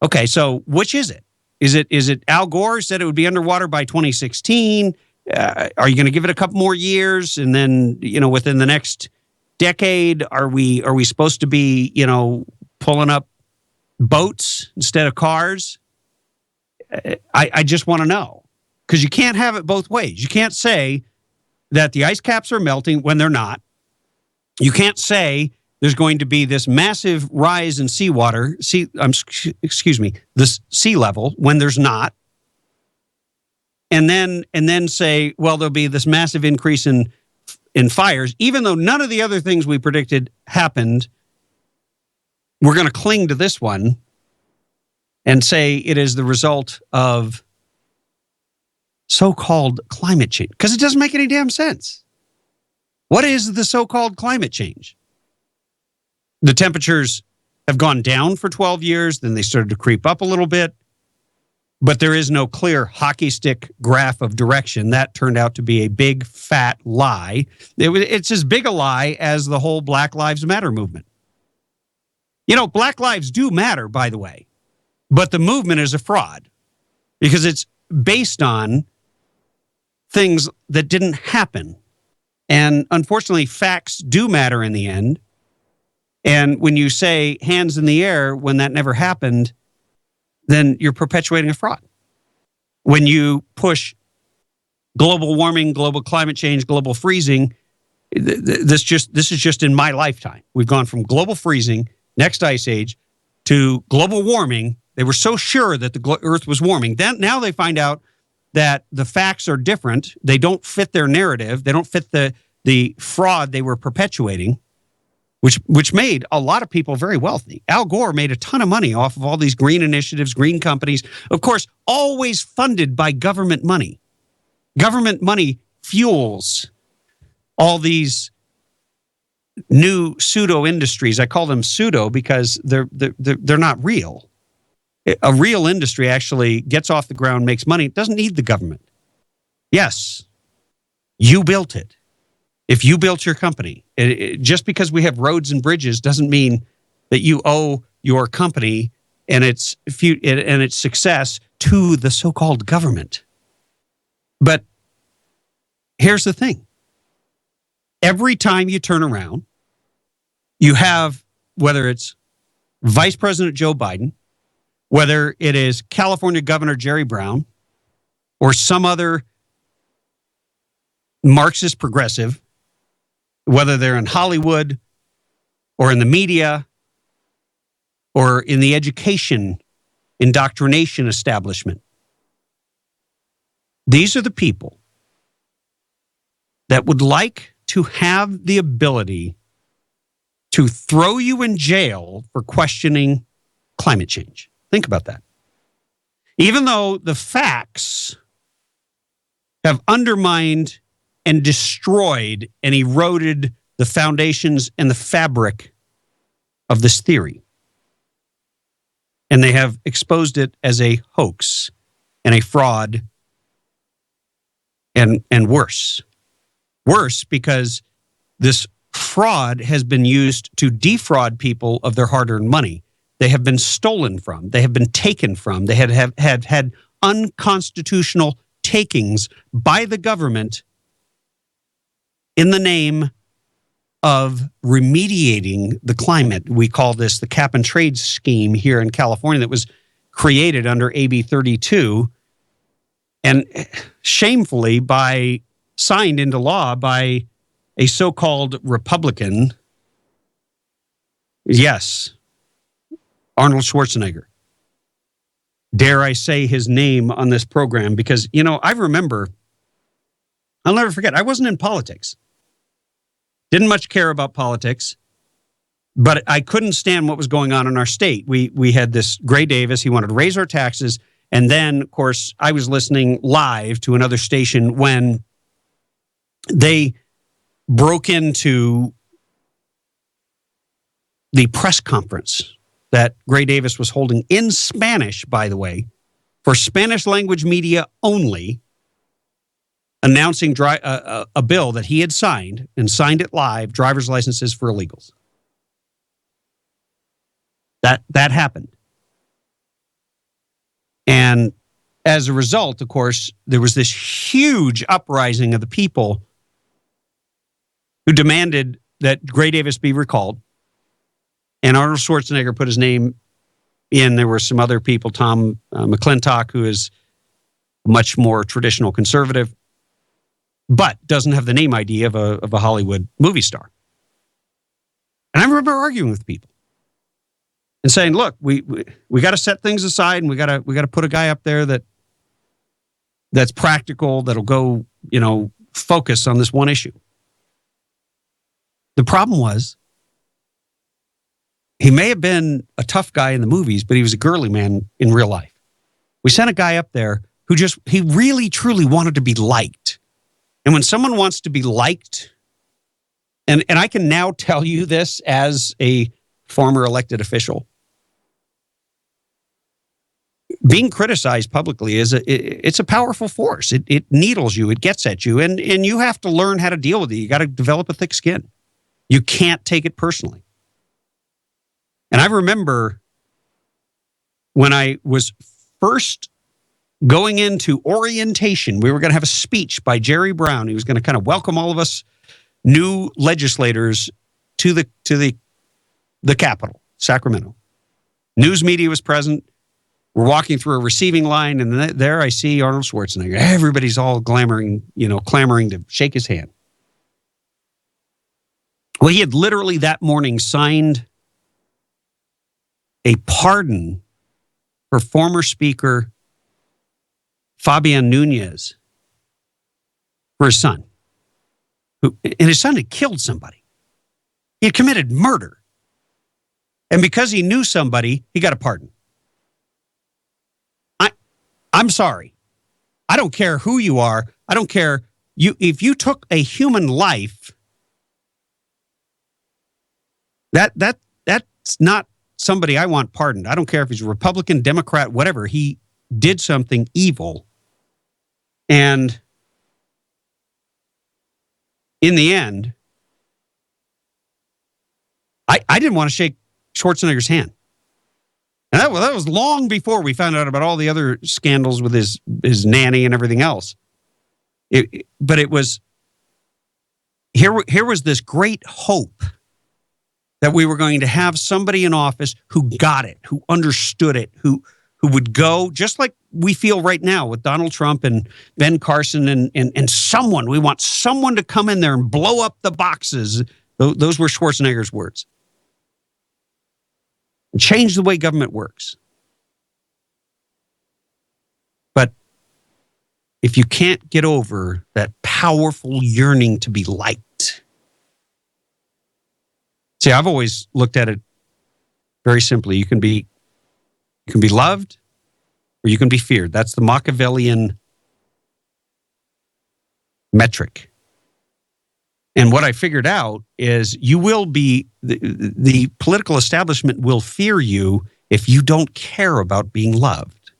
Speaker 2: Okay, so which is it? Is it Al Gore said it would be underwater by 2016? Are you going to give it a couple more years, and then within the next decade, are we supposed to be pulling up boats instead of cars? I just want to know, because you can't have it both ways. You can't say that the ice caps are melting when they're not. You can't say there's going to be this massive rise in the sea level when there's not. And then say, well, there'll be this massive increase in fires, even though none of the other things we predicted happened. We're going to cling to this one and say it is the result of so-called climate change, because it doesn't make any damn sense. What is the so-called climate change? The temperatures have gone down for 12 years, then they started to creep up a little bit, but there is no clear hockey stick graph of direction. That turned out to be a big, fat lie. It's as big a lie as the whole Black Lives Matter movement. Black lives do matter, by the way, but the movement is a fraud because it's based on things that didn't happen. And unfortunately, facts do matter in the end. And when you say hands in the air when that never happened, then you're perpetuating a fraud. When you push global warming, global climate change, global freezing This is just in my lifetime. We've gone from global freezing, next ice age, to global warming. They were so sure that the Earth was warming. Then now they find out that the facts are different. They don't fit their narrative. They don't fit the fraud they were perpetuating, which made a lot of people very wealthy. Al Gore made a ton of money off of all these green initiatives, green companies, of course, always funded by government money. Government money fuels all these new pseudo industries. I call them pseudo because they're not real. A real industry actually gets off the ground, makes money. It doesn't need the government. Yes, you built it. If you built your company, just because we have roads and bridges doesn't mean that you owe your company and its success to the so-called government. But here's the thing. Every time you turn around, you have, whether it's Vice President Joe Biden, whether it is California Governor Jerry Brown, or some other Marxist progressive, whether they're in Hollywood or in the media or in the education indoctrination establishment. These are the people that would like to have the ability to throw you in jail for questioning climate change. Think about that. Even though the facts have undermined and destroyed and eroded the foundations and the fabric of this theory. And they have exposed it as a hoax and a fraud and worse. Worse because this fraud has been used to defraud people of their hard-earned money. They have been stolen from. They have been taken from. They have had unconstitutional takings by the government in the name of remediating the climate. We call this the cap and trade scheme here in California that was created under AB 32 and shamefully signed into law by a so-called Republican. Yes, Arnold Schwarzenegger. Dare I say his name on this program? Because, I remember, I'll never forget, I wasn't in politics. Didn't much care about politics, but I couldn't stand what was going on in our state. We had this Gray Davis. He wanted to raise our taxes. And then, of course, I was listening live to another station when they broke into the press conference that Gray Davis was holding in Spanish, by the way, for Spanish language media only, announcing a bill that he had signed and signed it live, driver's licenses for illegals. That happened. And as a result, of course, there was this huge uprising of the people who demanded that Gray Davis be recalled. And Arnold Schwarzenegger put his name in. There were some other people, Tom McClintock, who is much more traditional conservative, but doesn't have the name ID of a Hollywood movie star. And I remember arguing with people and saying, look, we got to set things aside, and we got to put a guy up there that's practical, that'll go, focus on this one issue. The problem was, he may have been a tough guy in the movies, but he was a girly man in real life. We sent a guy up there who he really, truly wanted to be liked. And when someone wants to be liked, and I can now tell you this as a former elected official, being criticized publicly it's a powerful force. It needles you, it gets at you, and you have to learn how to deal with it. You got to develop a thick skin. You can't take it personally. And I remember when I was first going into orientation, we were going to have a speech by Jerry Brown. He was going to kind of welcome all of us new legislators to the Capitol, Sacramento. News media was present. We're walking through a receiving line, and there I see Arnold Schwarzenegger. Everybody's all clamoring to shake his hand. Well, he had literally that morning signed a pardon for former Speaker Fabian Nunez for his son. And his son had killed somebody. He had committed murder. And because he knew somebody, he got a pardon. I'm sorry. I don't care who you are. I don't care. If you took a human life, that's not somebody I want pardoned. I don't care if he's a Republican, Democrat, whatever. He did something evil. And in the end, I didn't want to shake Schwarzenegger's hand. And that was long before we found out about all the other scandals with his nanny and everything else. But it was, here was this great hope that we were going to have somebody in office who got it, who understood it, who would go, just like we feel right now with Donald Trump and Ben Carson and someone. We want someone to come in there and blow up the boxes. Those were Schwarzenegger's words. Change the way government works. But if you can't get over that powerful yearning to be liked. See, I've always looked at it very simply. You can be loved or you can be feared. That's the Machiavellian metric. And what I figured out is you will be, the political establishment will fear you if you don't care about being loved.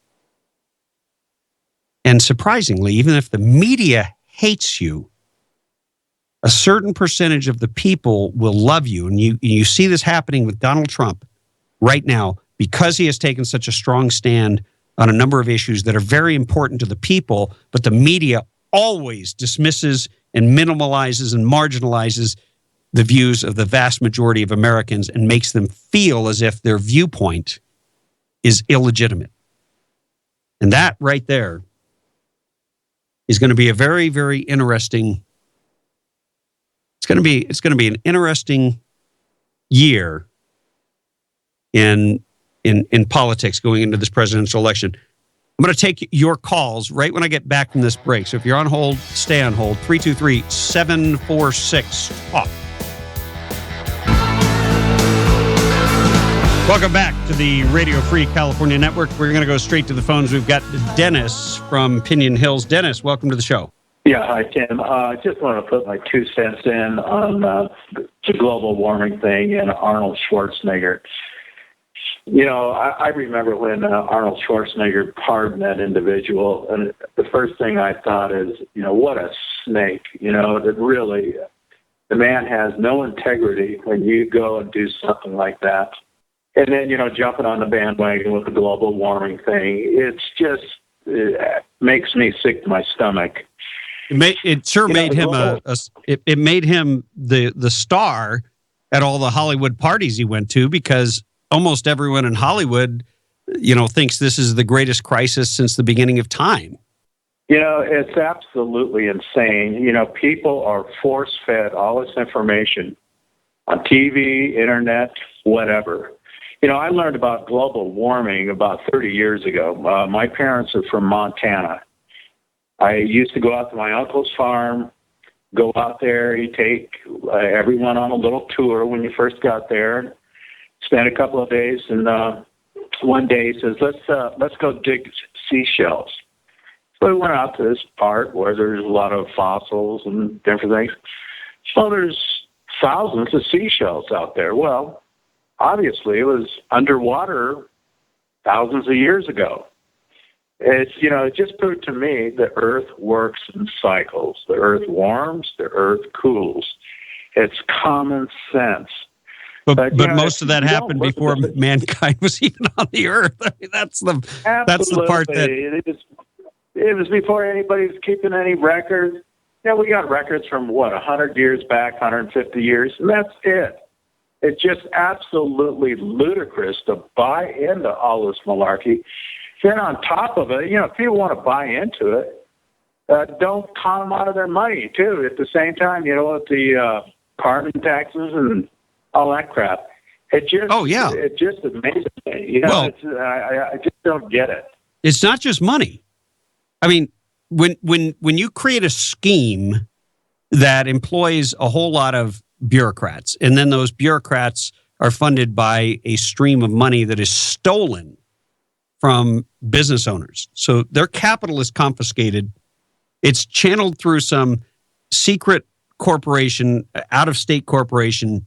Speaker 2: And surprisingly, even if the media hates you, a certain percentage of the people will love you. And you see this happening with Donald Trump right now because he has taken such a strong stand on a number of issues that are very important to the people, but the media always dismisses and minimalizes and marginalizes the views of the vast majority of Americans and makes them feel as if their viewpoint is illegitimate. And that right there is going to be a very, very interesting. It's going to be an interesting year in politics going into this presidential election. I'm going to take your calls right when I get back from this break. So if you're on hold, stay on hold. 323-746-TALK. Welcome back to the Radio Free California Network. We're going to go straight to the phones. We've got Dennis from Pinion Hills. Dennis, welcome to the show.
Speaker 8: Yeah, hi, Tim. I just want to put my 2 cents in on the global warming thing and Arnold Schwarzenegger. You know, I remember when Arnold Schwarzenegger pardoned that individual, and the first thing I thought is, you know, what a snake. You know, that really, the man has no integrity when you go and do something like that. And then, you know, jumping on the bandwagon with the global warming thing, it makes me sick to my stomach.
Speaker 2: It made him it made him the star at all the Hollywood parties he went to, because almost everyone in Hollywood, you know, thinks this is the greatest crisis since the beginning of time.
Speaker 8: You know, it's absolutely insane. You know, people are force-fed all this information on TV, internet, whatever. You know, I learned about global warming about 30 years ago. My parents are from Montana. I used to go out to my uncle's farm, go out there. He'd take everyone on a little tour when you first got there, spend a couple of days, and one day he says, let's go dig seashells. So we went out to this part where there's a lot of fossils and different things. So there's thousands of seashells out there. Well, obviously it was underwater thousands of years ago. It's, you know, it just proved to me the Earth works in cycles. The Earth warms, the Earth cools. It's common sense.
Speaker 2: But most of that happened before mankind was even on the Earth. I mean, that's the part that
Speaker 8: it was before anybody was keeping any records. Yeah, we got records from 100 years back, 150 years, and that's it. It's just absolutely ludicrous to buy into all this malarkey. Then on top of it, you know, if people want to buy into it, don't con them out of their money too. At the same time, you know, at the carbon taxes and all that crap. It just amazes me. You know,
Speaker 2: Well,
Speaker 8: I just don't get it.
Speaker 2: it's not just money. I mean, when you create a scheme that employs a whole lot of bureaucrats, and then those bureaucrats are funded by a stream of money that is stolen from business owners. So their capital is confiscated. It's channeled through some secret corporation, out-of-state corporation,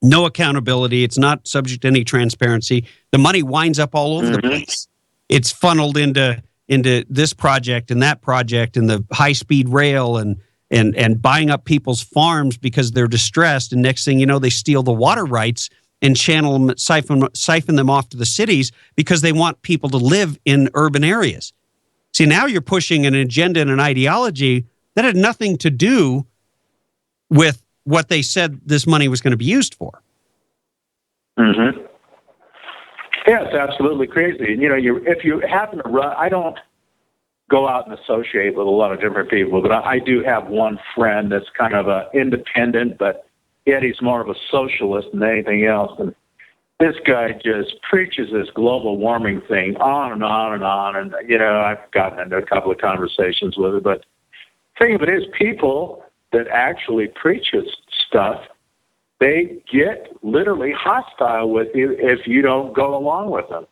Speaker 2: no accountability. It's not subject to any transparency. The money winds up all over the place. It's funneled into this project and that project and the high-speed rail and buying up people's farms because they're distressed. And next thing you know, they steal the water rights and channel them, siphon them off to the cities because they want people to live in urban areas. See, now you're pushing an agenda and an ideology that had nothing to do with what they said this money was going to be used for.
Speaker 8: Mm-hmm. Yeah, it's absolutely crazy. And, you know, if you happen to run, I don't go out and associate with a lot of different people, but I do have one friend that's kind of an independent, but yet he's more of a socialist than anything else. And this guy just preaches this global warming thing on and on and on. And, you know, I've gotten into a couple of conversations with it, but the thing of it is people that actually preach this stuff, they get literally hostile with you if you don't go along with them.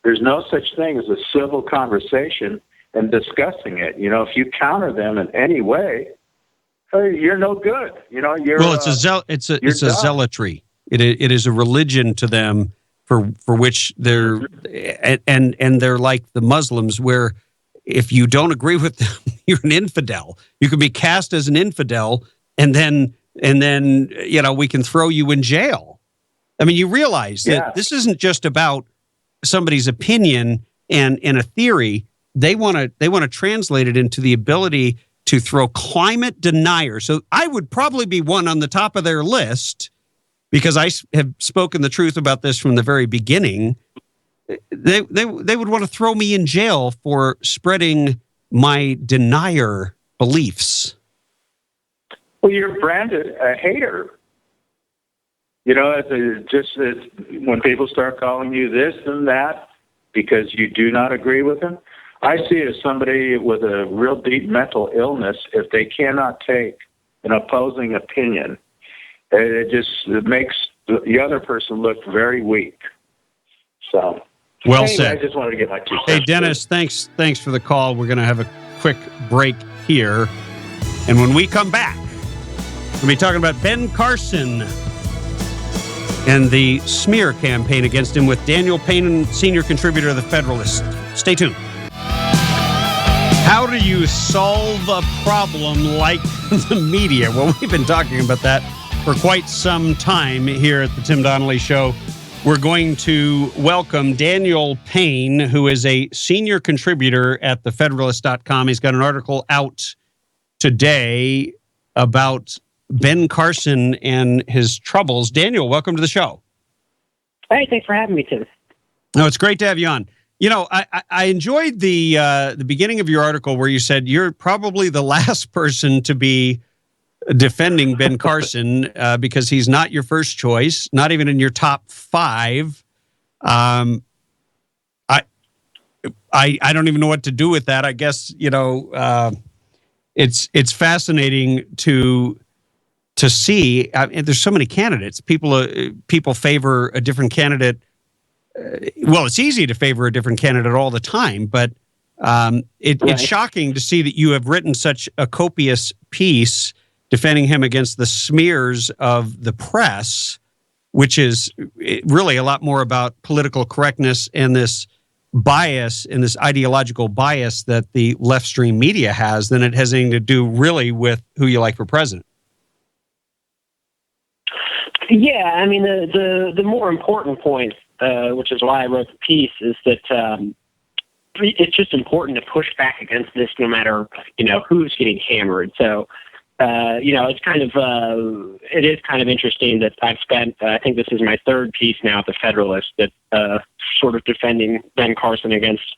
Speaker 8: There's no such thing as a civil conversation and discussing it. You know, if you counter them in any way, you're no good. You know, you're
Speaker 2: well. It's a zealotry. It is a religion to them for which they're and they're like the Muslims, where if you don't agree with them, you're an infidel. You can be cast as an infidel, and then you know we can throw you in jail. I mean, you realize that this isn't just about somebody's opinion and a theory. They want to translate it into the ability to throw climate deniers. So I would probably be one on the top of their list because I have spoken the truth about this from the very beginning. They would want to throw me in jail for spreading my denier beliefs.
Speaker 8: Well, you're branded a hater. You know, when people start calling you this and that because you do not agree with them, I see it as somebody with a real deep mental illness. If they cannot take an opposing opinion, it makes the other person look very weak. So,
Speaker 2: well
Speaker 8: anyway,
Speaker 2: said.
Speaker 8: I just wanted to get my 2 cents.
Speaker 2: Hey, Dennis, thanks for the call. We're going to have a quick break here, and when we come back, we'll be talking about Ben Carson and the smear campaign against him with Daniel Payne, senior contributor of The Federalist. Stay tuned. How do you solve a problem like the media? Well, we've been talking about that for quite some time here at the Tim Donnelly Show. We're going to welcome Daniel Payne, who is a senior contributor at thefederalist.com. He's got an article out today about Ben Carson and his troubles. Daniel, welcome to the show.
Speaker 9: Hey, thanks for having me, Tim.
Speaker 2: No, it's great to have you on. You know, I enjoyed the beginning of your article where you said you're probably the last person to be defending Ben Carson because he's not your first choice, not even in your top 5. I don't even know what to do with that. I guess, you know, it's fascinating to see. And there's so many candidates. People favor a different candidate. Well, it's easy to favor a different candidate all the time, but it's shocking to see that you have written such a copious piece defending him against the smears of the press, which is really a lot more about political correctness and this bias and this ideological bias that the left stream media has than it has anything to do really with who you like for president.
Speaker 9: Yeah, I mean, the more important point, which is why I wrote the piece, is that it's just important to push back against this no matter, you know, who's getting hammered. So, you know, it is kind of interesting that I've spent, I think this is my 3rd piece now at the Federalist, that sort of defending Ben Carson against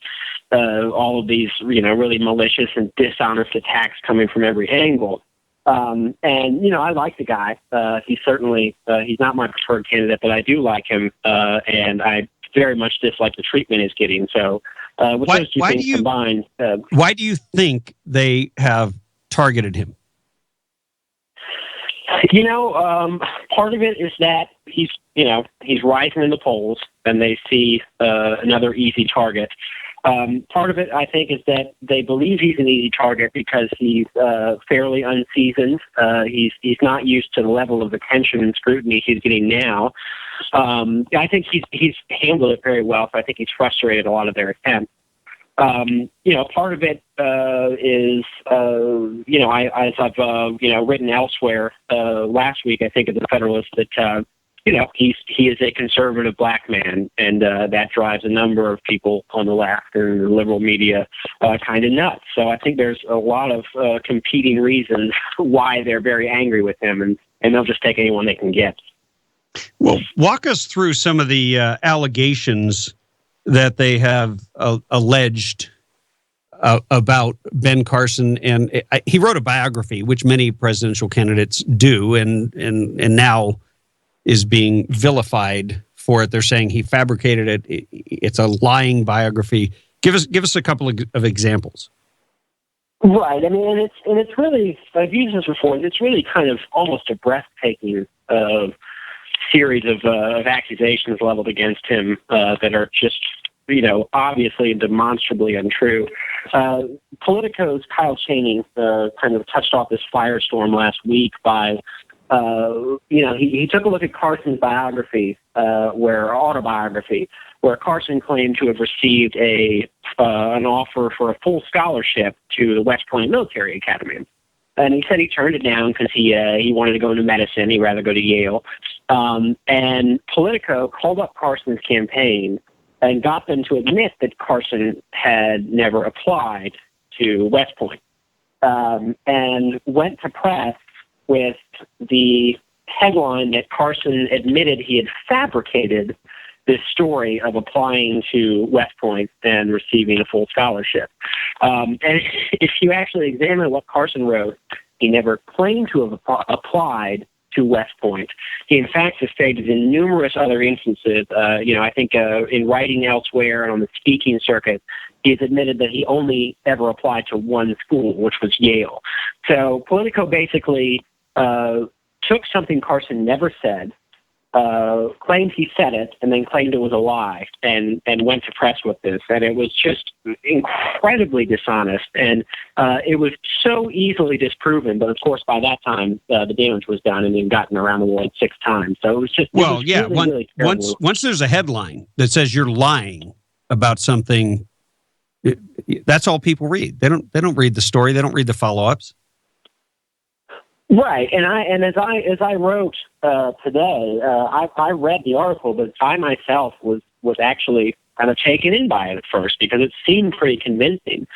Speaker 9: all of these, you know, really malicious and dishonest attacks coming from every angle. And, I like the guy. He's certainly, he's not my preferred candidate, but I do like him. And I very much dislike the treatment he's getting. So with those two things combined.
Speaker 2: Why do you think they have targeted him?
Speaker 9: Part of it is that he's rising in the polls and they see another easy target. Part of it, I think, is that they believe he's an easy target because he's fairly unseasoned. He's not used to the level of attention and scrutiny he's getting now. I think he's handled it very well, so I think he's frustrated a lot of their attempts. Part of it is, as I've written elsewhere last week, I think at the Federalist, that he is a conservative black man, and that drives a number of people on the left and the liberal media kind of nuts. So I think there's a lot of competing reasons why they're very angry with him, and they'll just take anyone they can get.
Speaker 2: Well, walk us through some of the allegations that they have alleged about Ben Carson, and he wrote a biography, which many presidential candidates do, and now is being vilified for it. They're saying he fabricated it. It's a lying biography. Give us a couple of examples.
Speaker 9: Right. I mean, and it's really, I've used this before. It's really kind of almost a breathtaking series of accusations leveled against him that are just, obviously and demonstrably untrue. Politico's Kyle Chaney kind of touched off this firestorm last week by, he took a look at Carson's biography, autobiography, where Carson claimed to have received an offer for a full scholarship to the West Point Military Academy. And he said he turned it down because he wanted to go into medicine. He'd rather go to Yale. And Politico called up Carson's campaign and got them to admit that Carson had never applied to West Point, and went to press with the headline that Carson admitted he had fabricated this story of applying to West Point and receiving a full scholarship. And if you actually examine what Carson wrote, he never claimed to have applied to West Point. He, in fact, has stated in numerous other instances, I think in writing elsewhere and on the speaking circuit, he's admitted that he only ever applied to one school, which was Yale. So Politico basically took something Carson never said, claimed he said it, and then claimed it was a lie, and went to press with this. And it was just incredibly dishonest, and it was so easily disproven. But of course, by that time, the damage was done, and he'd gotten around the world 6 times. So it was just really
Speaker 2: once there's a headline that says you're lying about something, that's all people read. They don't read the story. They don't read the follow-ups.
Speaker 9: Right, and as I wrote today, I read the article, but I myself was actually kind of taken in by it at first because it seemed pretty convincing.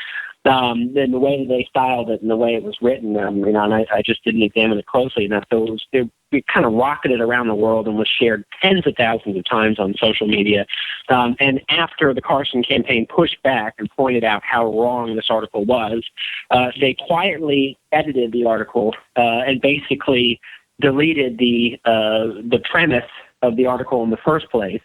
Speaker 9: And the way they styled it and the way it was written, and I just didn't examine it closely enough. So it kind of rocketed around the world and was shared tens of thousands of times on social media. And after the Carson campaign pushed back and pointed out how wrong this article was, they quietly edited the article and basically deleted the premise of the article in the first place,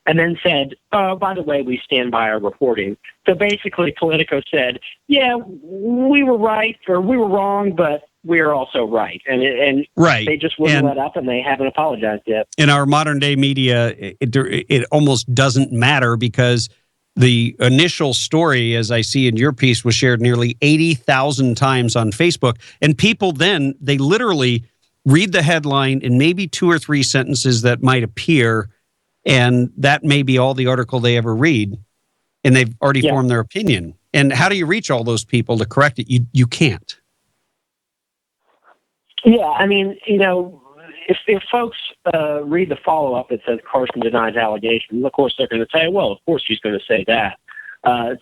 Speaker 9: and then said, by the way, we stand by our reporting. So basically, Politico said, yeah, we were right, or we were wrong, but we're also right. And
Speaker 2: right.
Speaker 9: They just wouldn't let up, and they haven't apologized yet.
Speaker 2: In our modern-day media, it almost doesn't matter because the initial story, as I see in your piece, was shared nearly 80,000 times on Facebook. And people then, they literally read the headline and maybe 2 or 3 sentences that might appear, and that may be all the article they ever read, and they've already formed their opinion. And how do you reach all those people to correct it? You can't.
Speaker 9: Yeah, I mean, if folks read the follow-up that says Carson denies allegations, of course they're going to say, well, of course he's going to say that.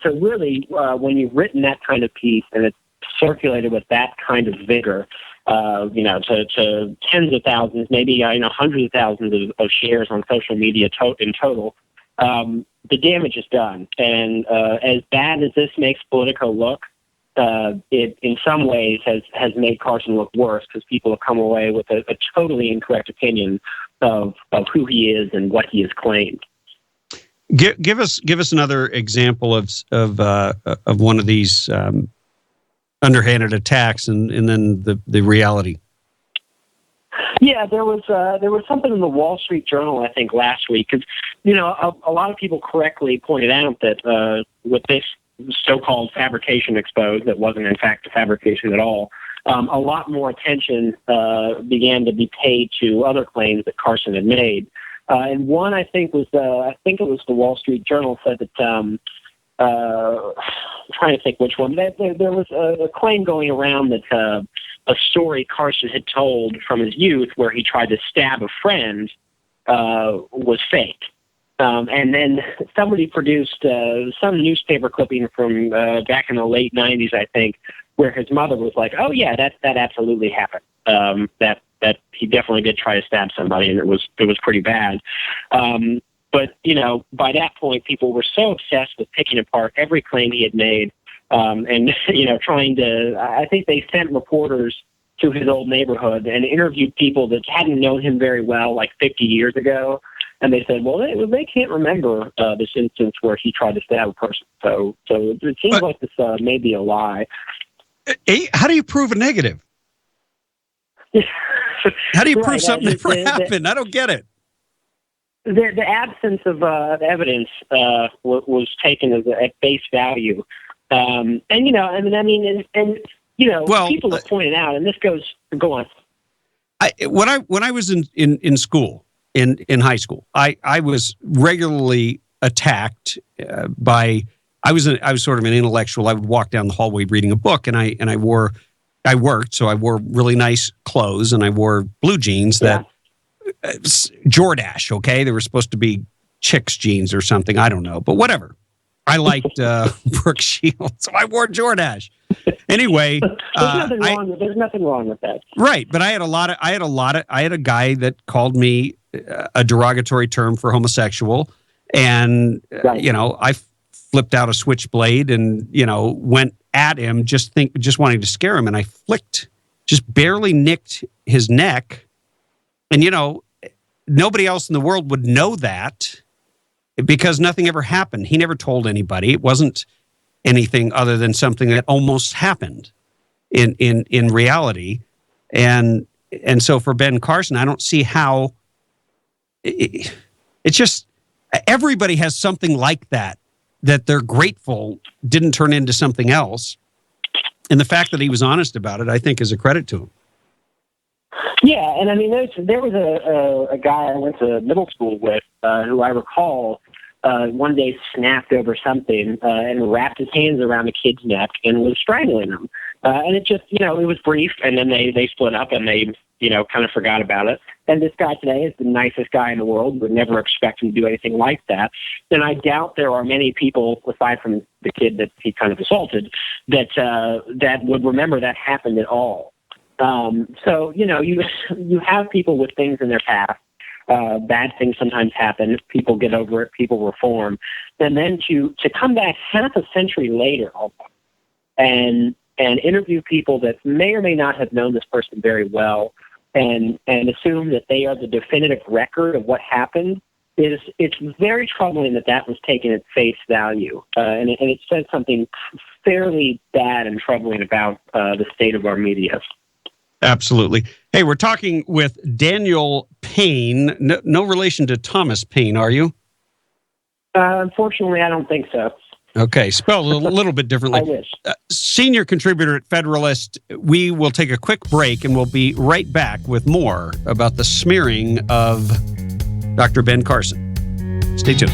Speaker 9: So really, when you've written that kind of piece and it's circulated with that kind of vigor, to tens of thousands, maybe hundreds of thousands of shares on social media in total, the damage is done. And as bad as this makes Politico look, it in some ways has made Carson look worse because people have come away with a totally incorrect opinion of who he is and what he has claimed.
Speaker 2: Give us another example of one of these underhanded attacks, and then the reality.
Speaker 9: Yeah, there was something in the Wall Street Journal, I think, last week, because a lot of people correctly pointed out that with this so-called fabrication exposed, that wasn't in fact a fabrication at all, a lot more attention began to be paid to other claims that Carson had made. And one, I think it was the Wall Street Journal said that, I'm trying to think which one, there was a claim going around that a story Carson had told from his youth where he tried to stab a friend was fake. And then somebody produced some newspaper clipping from back in the late 90s, I think, where his mother was like, "Oh yeah, that absolutely happened. That he definitely did try to stab somebody, and it was pretty bad." But by that point, people were so obsessed with picking apart every claim he had made, and trying to. I think they sent reporters to his old neighborhood and interviewed people that hadn't known him very well, like 50 years ago. And they said, well, they can't remember this instance where he tried to stab a person. So it seems like this may be a lie.
Speaker 2: How do you prove a negative? How do you prove something never happened? I don't get it.
Speaker 9: The absence of evidence was taken as at face value. People have pointed out, and this go on.
Speaker 2: When I was in school, in high school, I was regularly attacked by. I was sort of an intellectual. I would walk down the hallway reading a book, and I worked, so I wore really nice clothes, and I wore blue jeans that Jordache. Okay, they were supposed to be chicks jeans or something. I don't know, but whatever. I liked Brooke Shields, so I wore Jordache. Anyway,
Speaker 9: there's nothing wrong with that.
Speaker 2: Right, but I had a guy that called me a derogatory term for homosexual, and I flipped out a switchblade and went at him just wanting to scare him, and I just barely nicked his neck, and nobody else in the world would know that because nothing ever happened. He never told anybody. It wasn't anything other than something that almost happened in reality. And so for Ben Carson, I don't see how it's just everybody has something like that they're grateful didn't turn into something else. And the fact that he was honest about it, I think, is a credit to him.
Speaker 9: Yeah, and there was a guy I went to middle school with who I recall one day snapped over something and wrapped his hands around a kid's neck and was strangling him. And it just, it was brief, and then they split up and they, kind of forgot about it. And this guy today is the nicest guy in the world. Would never expect him to do anything like that. And I doubt there are many people, aside from the kid that he kind of assaulted, that would remember that happened at all. So, you have people with things in their past. Bad things sometimes happen. People get over it. People reform. And then to come back half a century later and interview people that may or may not have known this person very well and assume that they are the definitive record of what happened, it's very troubling that was taken at face value. And it says something fairly bad and troubling about the state of our media.
Speaker 2: Absolutely. Hey, we're talking with Daniel Payne. No relation to Thomas Paine, are you?
Speaker 9: Unfortunately, I don't think so.
Speaker 2: Okay, spelled a little bit differently.
Speaker 9: I wish.
Speaker 2: Senior contributor at Federalist. We will take a quick break, and we'll be right back with more about the smearing of Dr. Ben Carson. Stay tuned.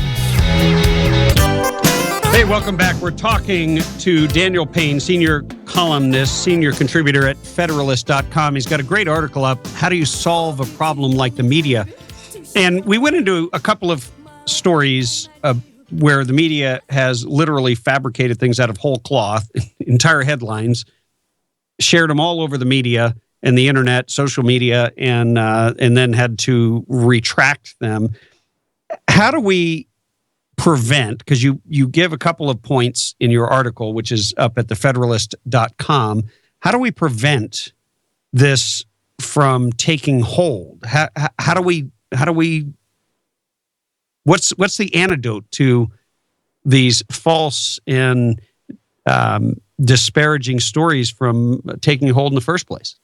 Speaker 2: Hey, welcome back. We're talking to Daniel Payne, senior columnist, senior contributor at Federalist.com. He's got a great article up, How Do You Solve a Problem Like the Media? And we went into a couple of stories where the media has literally fabricated things out of whole cloth, entire headlines, shared them all over the media and the internet, social media, and then had to retract them. How do we prevent, because you give a couple of points in your article, which is up at thefederalist.com. How do we prevent this from taking hold? How do we what's the antidote to these false and disparaging stories from taking hold in the first place?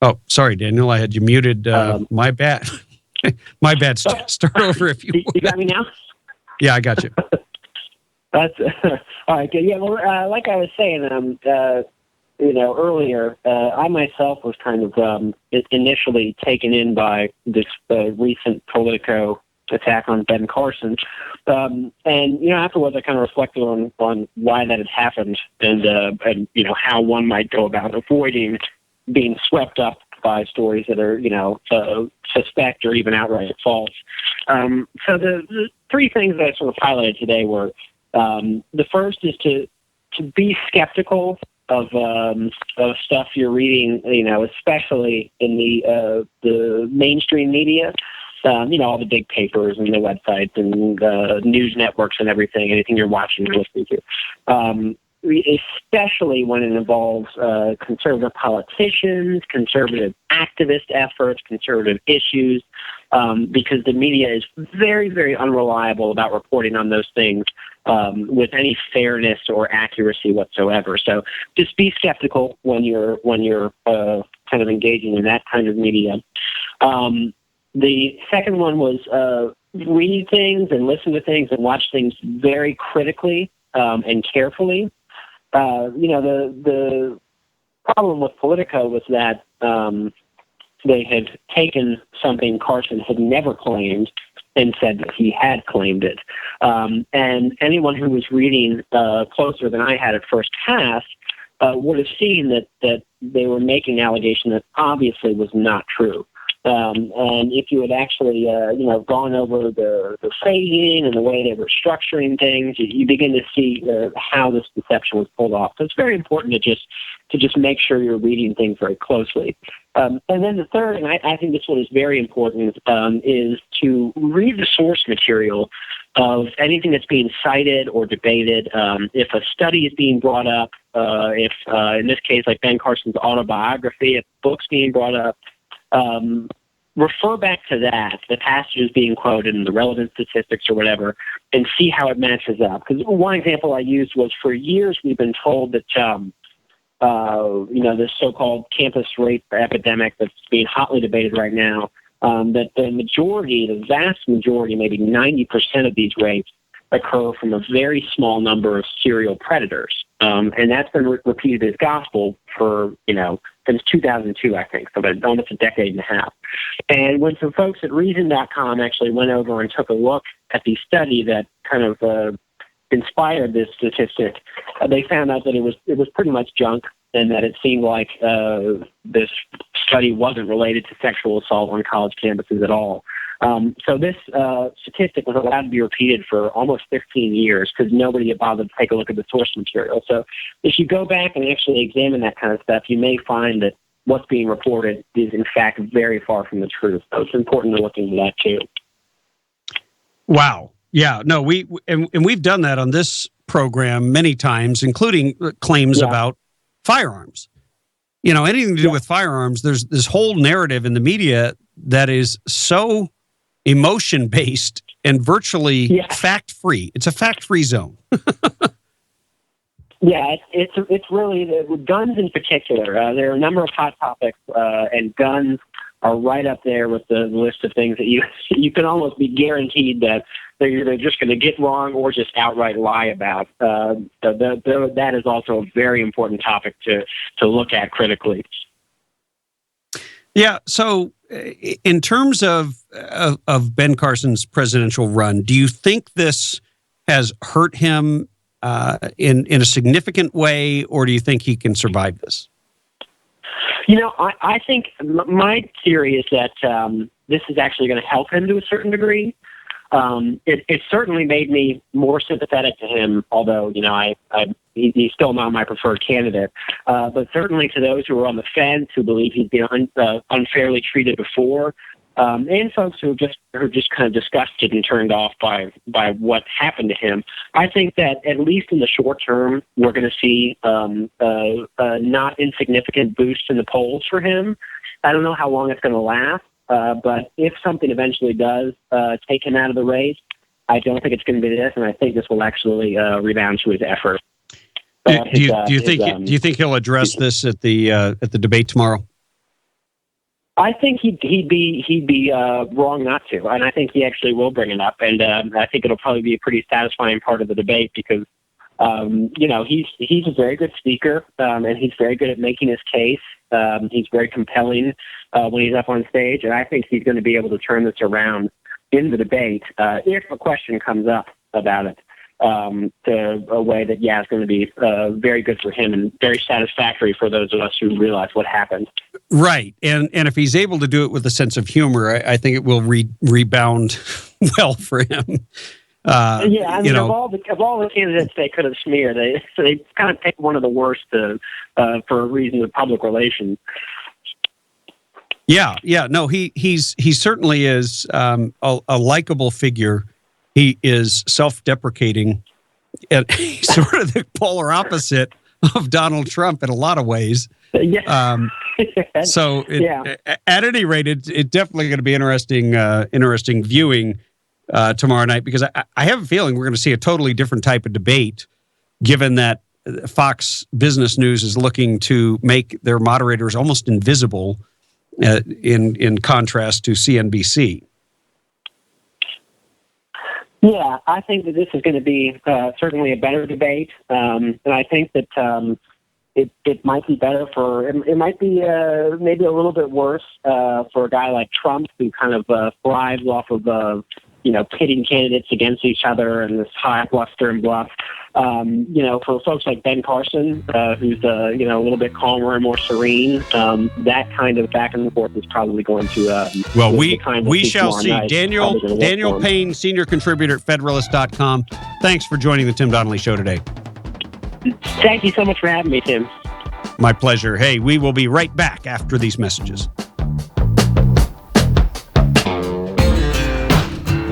Speaker 2: Oh, sorry, Daniel, I had you muted. My bad. My bad. Start over if you would.
Speaker 9: You got me now?
Speaker 2: Yeah, I got you.
Speaker 9: That's all right. Good. Yeah. Well, like I was saying, earlier, I myself was kind of initially taken in by this recent Politico attack on Ben Carson, and afterwards I kind of reflected on why that had happened and how one might go about avoiding being swept up by stories that are suspect or even outright false. So the three things that I sort of highlighted today were the first is to be skeptical of stuff you're reading, especially in the mainstream media. All the big papers and the websites and news networks and everything, anything you're watching or listening to. Especially when it involves conservative politicians, conservative activist efforts, conservative issues, because the media is very, very unreliable about reporting on those things with any fairness or accuracy whatsoever. So just be skeptical when you're kind of engaging in that kind of media. The second one was read things and listen to things and watch things very critically and carefully. The problem with Politico was that they had taken something Carson had never claimed and said that he had claimed it. And anyone who was reading closer than I had at first pass would have seen that they were making an allegation that obviously was not true. And if you had actually, gone over the phrasing and the way they were structuring things, you begin to see how this deception was pulled off. So it's very important to just make sure you're reading things very closely. And then the third, and I think this one is very important, is to read the source material of anything that's being cited or debated. If a study is being brought up, if in this case, like Ben Carson's autobiography, if books being brought up, refer back to that, the passages being quoted and the relevant statistics or whatever, and see how it matches up. Because one example I used was for years we've been told that, this so-called campus rape epidemic that's being hotly debated right now, that the vast majority, maybe 90% of these rapes occur from a very small number of serial predators. And that's been repeated as gospel for, since 2002, I think, so about almost a decade and a half. And when some folks at Reason.com actually went over and took a look at the study that kind of inspired this statistic, they found out that it was pretty much junk, and that it seemed like this study wasn't related to sexual assault on college campuses at all. So this statistic was allowed to be repeated for almost 15 years because nobody had bothered to take a look at the source material. So if you go back and actually examine that kind of stuff, you may find that what's being reported is in fact very far from the truth. So it's important to look into that too.
Speaker 2: Wow. Yeah. No, we've done that on this program many times, including claims about firearms. Anything to do with firearms, there's this whole narrative in the media that is so emotion-based and virtually fact-free. It's a fact-free zone.
Speaker 9: Yeah, it's really with guns in particular. There are a number of hot topics, and guns are right up there with the list of things that you can almost be guaranteed that they're either just going to get wrong or just outright lie about. That is also a very important topic to look at critically.
Speaker 2: Yeah. So, in terms of Ben Carson's presidential run, do you think this has hurt him in a significant way, or do you think he can survive this?
Speaker 9: I think my theory is that this is actually going to help him to a certain degree. It certainly made me more sympathetic to him, although, he's still not my preferred candidate. But certainly to those who are on the fence, who believe he's been unfairly treated before, and folks who are just kind of disgusted and turned off by what happened to him. I think that at least in the short term, we're going to see a not insignificant boost in the polls for him. I don't know how long it's going to last, but if something eventually does take him out of the race, I don't think it's going to be this, and I think this will actually rebound to his effort.
Speaker 2: Do you think he'll address this at the debate tomorrow?
Speaker 9: I think he'd be wrong not to, and I think he actually will bring it up, and I think it'll probably be a pretty satisfying part of the debate because he's a very good speaker, and he's very good at making his case. He's very compelling when he's up on stage, and I think he's going to be able to turn this around in the debate if a question comes up about it. To a way that, is going to be very good for him and very satisfactory for those of us who realize what happened.
Speaker 2: Right. And if he's able to do it with a sense of humor, I think it will rebound well for him.
Speaker 9: Of all the candidates they could have smeared, they kind of picked one of the worst for a reason of public relations.
Speaker 2: Yeah. No, he certainly is a likable figure. He is self-deprecating, and he's sort of the polar opposite of Donald Trump in a lot of ways.
Speaker 9: Yeah.
Speaker 2: At any rate, it's definitely going to be interesting viewing tomorrow night, because I have a feeling we're going to see a totally different type of debate, given that Fox Business News is looking to make their moderators almost invisible in contrast to CNBC.
Speaker 9: Yeah, I think that this is going to be certainly a better debate, and I think that it might be better it might be maybe a little bit worse for a guy like Trump, who kind of thrives off of pitting candidates against each other and this high bluster and bluff. For folks like Ben Carson, who's a little bit calmer and more serene, that kind of back and forth is probably going to.
Speaker 2: We shall see. Daniel Payne, senior contributor at Federalist.com. Thanks for joining the Tim Donnelly Show today.
Speaker 9: Thank you so much for having me, Tim.
Speaker 2: My pleasure. Hey, we will be right back after these messages.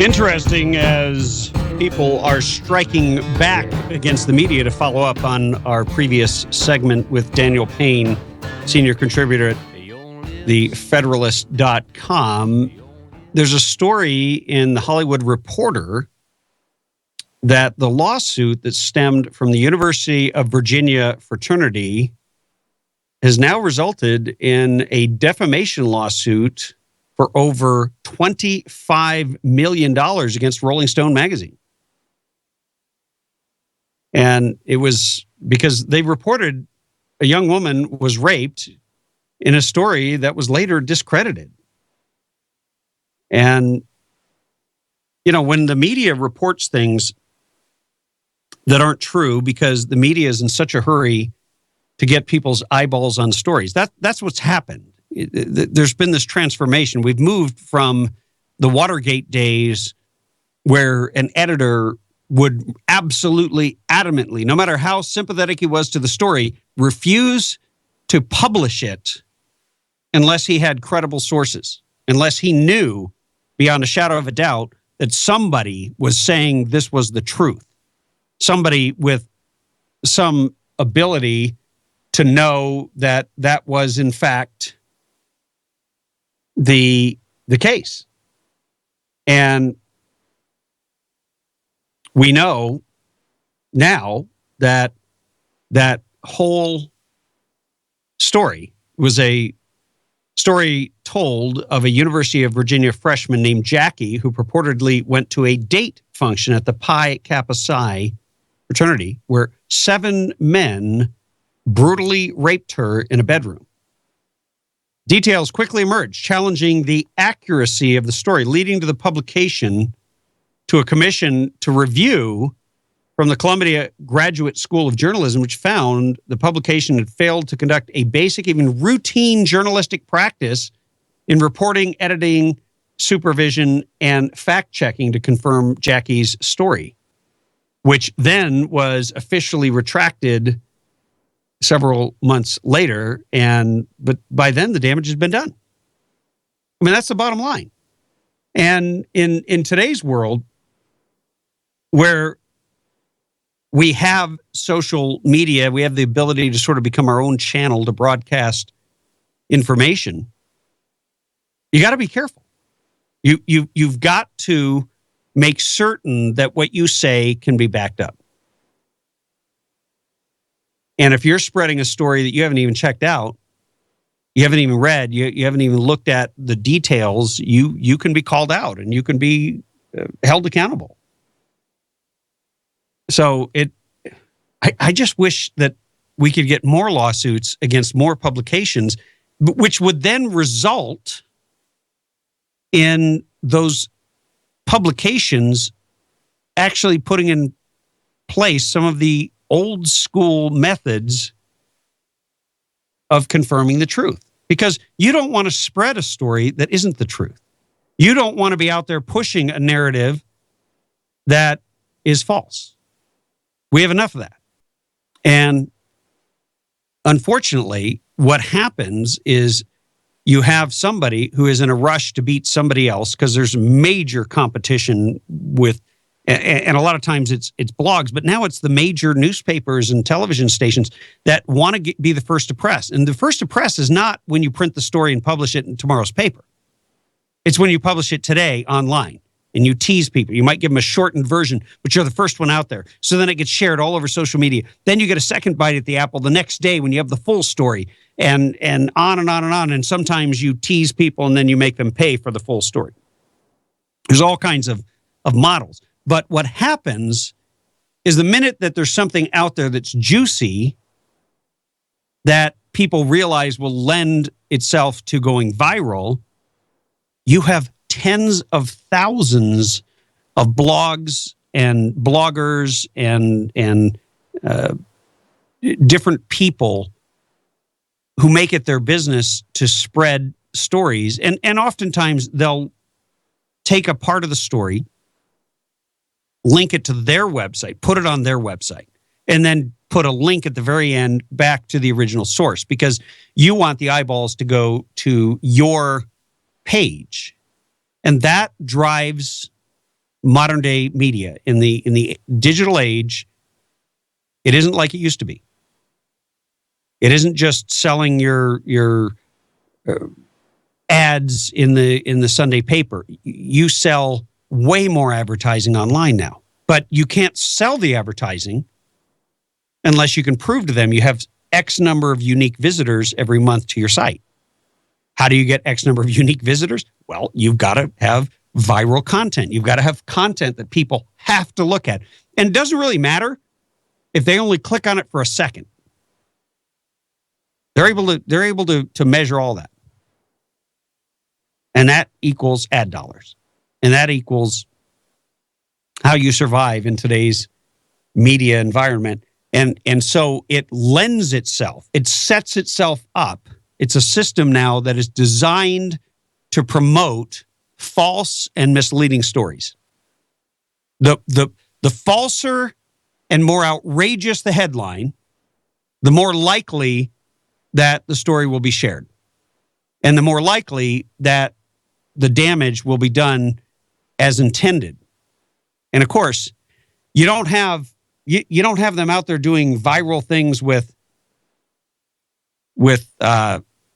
Speaker 2: Interesting as people are striking back against the media to follow up on our previous segment with Daniel Payne, senior contributor at the Federalist.com. There's a story in the Hollywood Reporter that the lawsuit that stemmed from the University of Virginia fraternity has now resulted in a defamation lawsuit for over $25 million against Rolling Stone magazine. And it was because they reported a young woman was raped in a story that was later discredited. And, when the media reports things that aren't true because the media is in such a hurry to get people's eyeballs on stories, that's what's happened. There's been this transformation. We've moved from the Watergate days where an editor would absolutely adamantly, no matter how sympathetic he was to the story, refuse to publish it unless he had credible sources, unless he knew beyond a shadow of a doubt that somebody was saying this was the truth. Somebody with some ability to know that that was, in fact, the case. And we know now that that whole story was a story told of a University of Virginia freshman named Jackie, who purportedly went to a date function at the Pi Kappa Psi fraternity where 7 men brutally raped her in a bedroom. Details quickly emerged, challenging the accuracy of the story, leading to the publication to a commission to review from the Columbia Graduate School of Journalism, which found the publication had failed to conduct a basic, even routine journalistic practice in reporting, editing, supervision, and fact-checking to confirm Jackie's story, which then was officially retracted several months later. But by then, the damage has been done. I mean, that's the bottom line. And in today's world, where we have social media, we have the ability to sort of become our own channel to broadcast information. You got to be careful. You've got to make certain that what you say can be backed up. And if you're spreading a story that you haven't even checked out, you haven't even read, you haven't even looked at the details, you can be called out and you can be held accountable. So I just wish that we could get more lawsuits against more publications, which would then result in those publications actually putting in place some of the old school methods of confirming the truth. Because you don't want to spread a story that isn't the truth. You don't want to be out there pushing a narrative that is false. We have enough of that. And unfortunately, what happens is you have somebody who is in a rush to beat somebody else because there's major competition with, and a lot of times it's blogs, but now it's the major newspapers and television stations that want to be the first to press. And the first to press is not when you print the story and publish it in tomorrow's paper. It's when you publish it today online and you tease people. You might give them a shortened version, but you're the first one out there. So then it gets shared all over social media. Then you get a second bite at the apple the next day when you have the full story, and on and on and on. And sometimes you tease people and then you make them pay for the full story. There's all kinds of models. But what happens is the minute that there's something out there that's juicy that people realize will lend itself to going viral, you have tens of thousands of blogs and bloggers and different people who make it their business to spread stories. And oftentimes they'll take a part of the story, link it to their website, put it on their website, and then put a link at the very end back to the original source because you want the eyeballs to go to your page. And that drives modern day media in the digital age. It isn't like it used to be. It isn't just selling your ads in the Sunday paper. You sell way more advertising online now, but you can't sell the advertising unless you can prove to them you have X number of unique visitors every month to your site. How do you get X number of unique visitors? Well, you've got to have viral content. You've got to have content that people have to look at. And it doesn't really matter if they only click on it for a second. They're able to measure all that. And that equals ad dollars. And that equals how you survive in today's media environment. And so it lends itself, it sets itself up. It's a system now that is designed to promote false and misleading stories. The falser and more outrageous the headline, the more likely that the story will be shared. And the more likely that the damage will be done as intended. And of course, you don't have them out there doing viral things with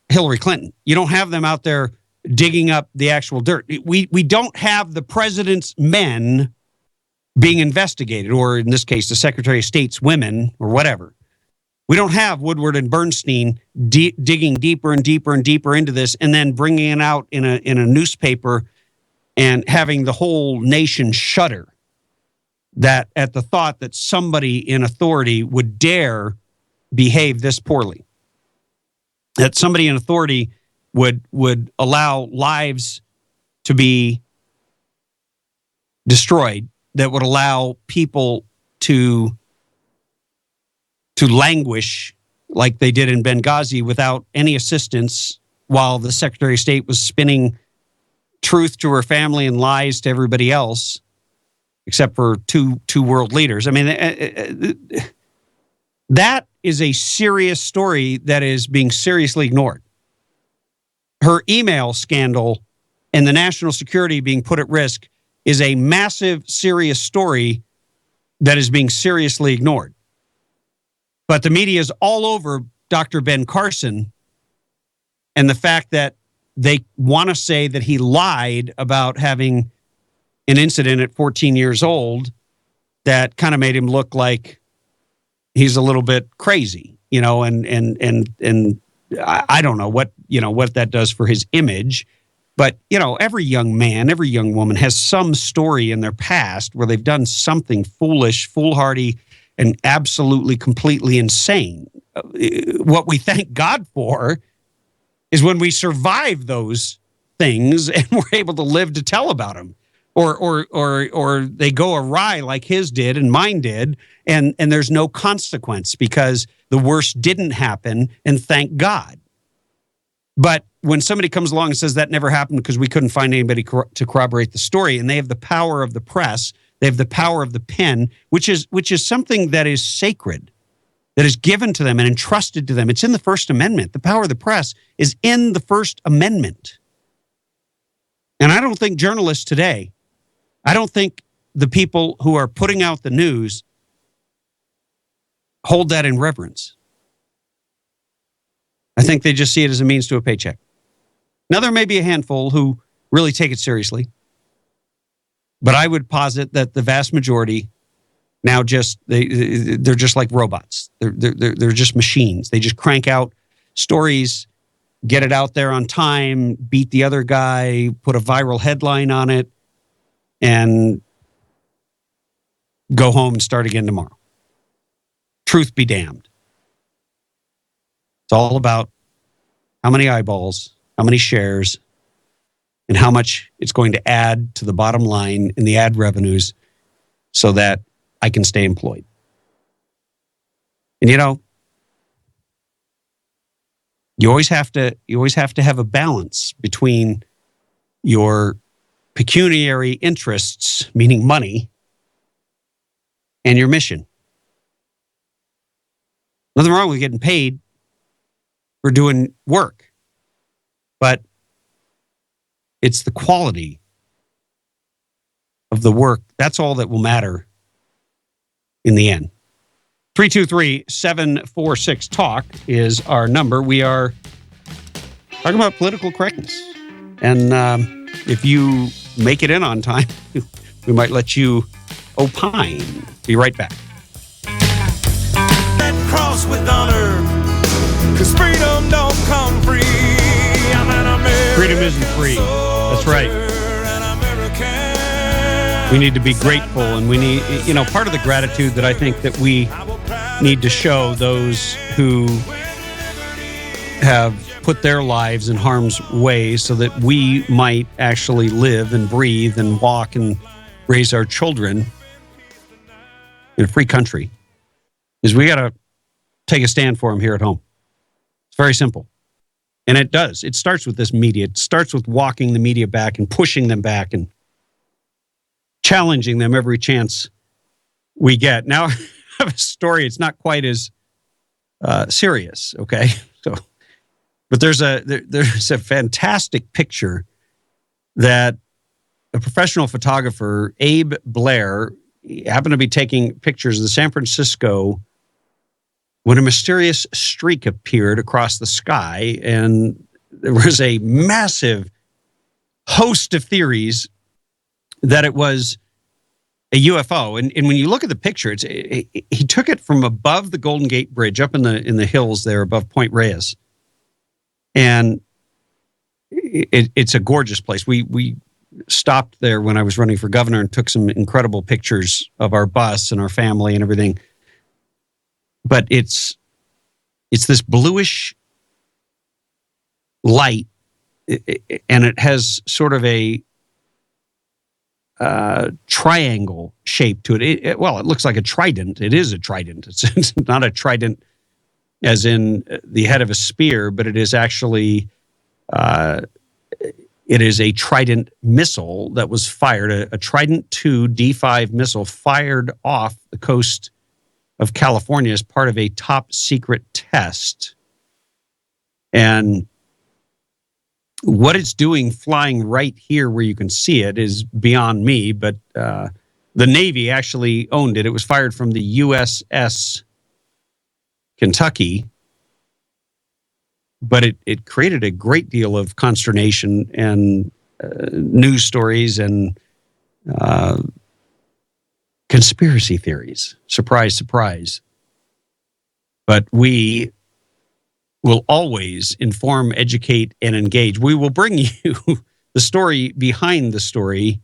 Speaker 2: Hillary Clinton. You don't have them out there digging up the actual dirt. We don't have the president's men being investigated, or in this case, the Secretary of State's women, or whatever. We don't have Woodward and Bernstein digging deeper and deeper and deeper into this and then bringing it out in a newspaper and having the whole nation shudder that at the thought that somebody in authority would dare behave this poorly. That somebody in authority would allow lives to be destroyed, that would allow people to languish like they did in Benghazi without any assistance while the Secretary of State was spinning truth to her family and lies to everybody else, except for two world leaders. I mean, that is a serious story that is being seriously ignored. Her email scandal and the national security being put at risk is a massive, serious story that is being seriously ignored. But the media is all over Dr. Ben Carson and the fact that they want to say that he lied about having an incident at 14 years old that kind of made him look like he's a little bit crazy, you know, and I don't know what that does for his image. But, you know, every young man, every young woman has some story in their past where they've done something foolish, foolhardy, and absolutely, completely insane. What we thank God for is when we survive those things and we're able to live to tell about them. Or they go awry like his did and mine did, and there's no consequence because the worst didn't happen, and thank God. But when somebody comes along and says that never happened because we couldn't find anybody to corroborate the story, and they have the power of the press, they have the power of the pen, which is something that is sacred, that is given to them and entrusted to them. It's in the First Amendment. The power of the press is in the First Amendment. And I don't think journalists today, I don't think the people who are putting out the news hold that in reverence. I think they just see it as a means to a paycheck. Now, there may be a handful who really take it seriously, but I would posit that the vast majority now they're just like robots. They're just machines. They just crank out stories, get it out there on time, beat the other guy, put a viral headline on it, and go home and start again tomorrow. Truth be damned. It's all about how many eyeballs, how many shares, and how much it's going to add to the bottom line in the ad revenues so that I can stay employed. And you know, you always have to have a balance between your pecuniary interests, meaning money, and your mission. Nothing wrong with getting paid for doing work, but it's the quality of the work. That's all that will matter in the end. 323-746-TALK is our number. We are talking about political correctness. And if you make it in on time, we might let you opine. Be right back.
Speaker 10: That cross with honor, 'cause freedom don't come free. I'm an American.
Speaker 2: Freedom isn't free. That's right. We need to be grateful, and we need, you know, part of the gratitude that I think that we need to show those who have put their lives in harm's way so that we might actually live and breathe and walk and raise our children in a free country is we got to take a stand for them here at home. It's very simple. And it does. It starts with this media. It starts with walking the media back and pushing them back and challenging them every chance we get. Now, I have a story. It's not quite as serious, okay? But there's a fantastic picture that a professional photographer, Abe Blair, happened to be taking pictures of the San Francisco when a mysterious streak appeared across the sky, and there was a massive host of theories that it was a UFO. And when you look at the picture, he took it from above the Golden Gate Bridge up in the hills there above Point Reyes. And it's a gorgeous place. We stopped there when I was running for governor and took some incredible pictures of our bus and our family and everything. But it's this bluish light, and it has sort of a triangle shape to it. Well, it looks like a trident. It is a trident. It's not a trident as in the head of a spear, but it is actually it is a Trident missile that was fired, a Trident II D5 missile fired off the coast of California as part of a top secret test. And What it's doing flying right here where you can see it is beyond me, but the Navy actually owned it. It was fired from the USS Kentucky, but it created a great deal of consternation and news stories and conspiracy theories. Surprise, surprise. But we will always inform, educate, and engage. We will bring you the story behind the story.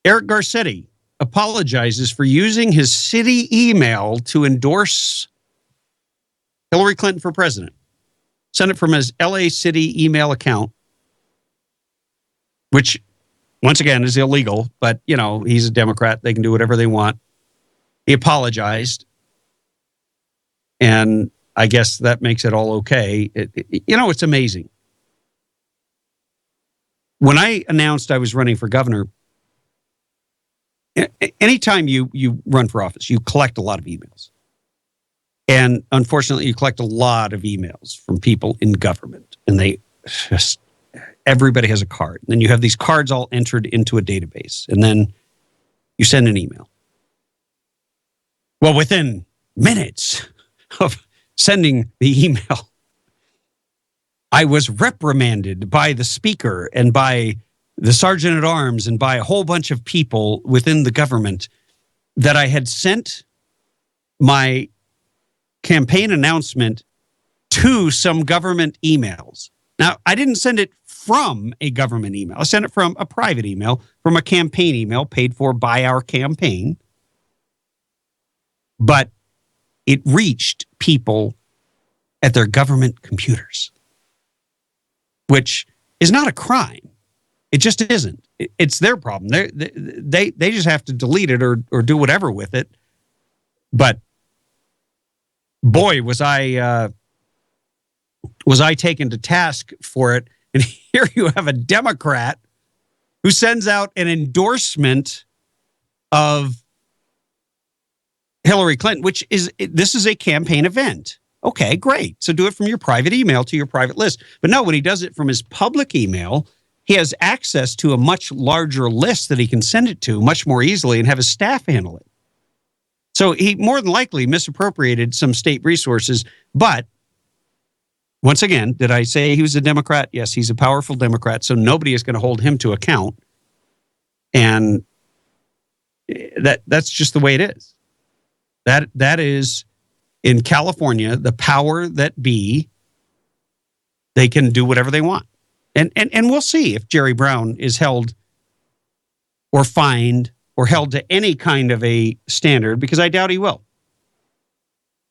Speaker 2: Eric Garcetti apologizes for using his city email to endorse Hillary Clinton for president. Sent it from his LA City email account, which, once again, is illegal. But, you know, he's a Democrat. They can do whatever they want. He apologized. And I guess that makes it all okay. It's amazing. When I announced I was running for governor, anytime you run for office, you collect a lot of emails. And unfortunately, you collect a lot of emails from people in government. And everybody has a card. And then you have these cards all entered into a database. And then you send an email. Well, within minutes of sending the email, I was reprimanded by the speaker and by the sergeant at arms and by a whole bunch of people within the government that I had sent my campaign announcement to some government emails. Now, I didn't send it from a government email. I sent it from a private email, from a campaign email paid for by our campaign. But it reached people at their government computers, which is not a crime. It just isn't. It's their problem. They just have to delete it or do whatever with it. But boy, was I taken to task for it. And here you have a Democrat who sends out an endorsement of Hillary Clinton, this is a campaign event. Okay, great. So do it from your private email to your private list. But no, when he does it from his public email, he has access to a much larger list that he can send it to much more easily and have his staff handle it. So he more than likely misappropriated some state resources. But once again, did I say he was a Democrat? Yes, he's a powerful Democrat. So nobody is going to hold him to account. And that's just the way it is. That is, in California, the power that be, they can do whatever they want. And we'll see if Jerry Brown is held or fined or held to any kind of a standard, because I doubt he will.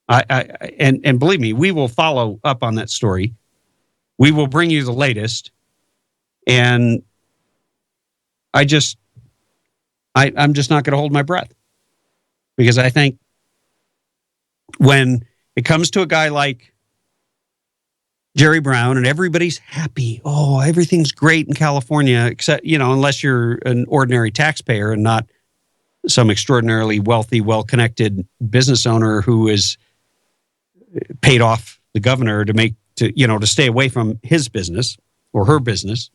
Speaker 2: And believe me, we will follow up on that story. We will bring you the latest. And I'm just not going to hold my breath, because I think when it comes to a guy like Jerry Brown and everybody's happy, oh, everything's great in California, except, unless you're an ordinary taxpayer and not some extraordinarily wealthy, well-connected business owner who is paid off the governor to stay away from his business or her business.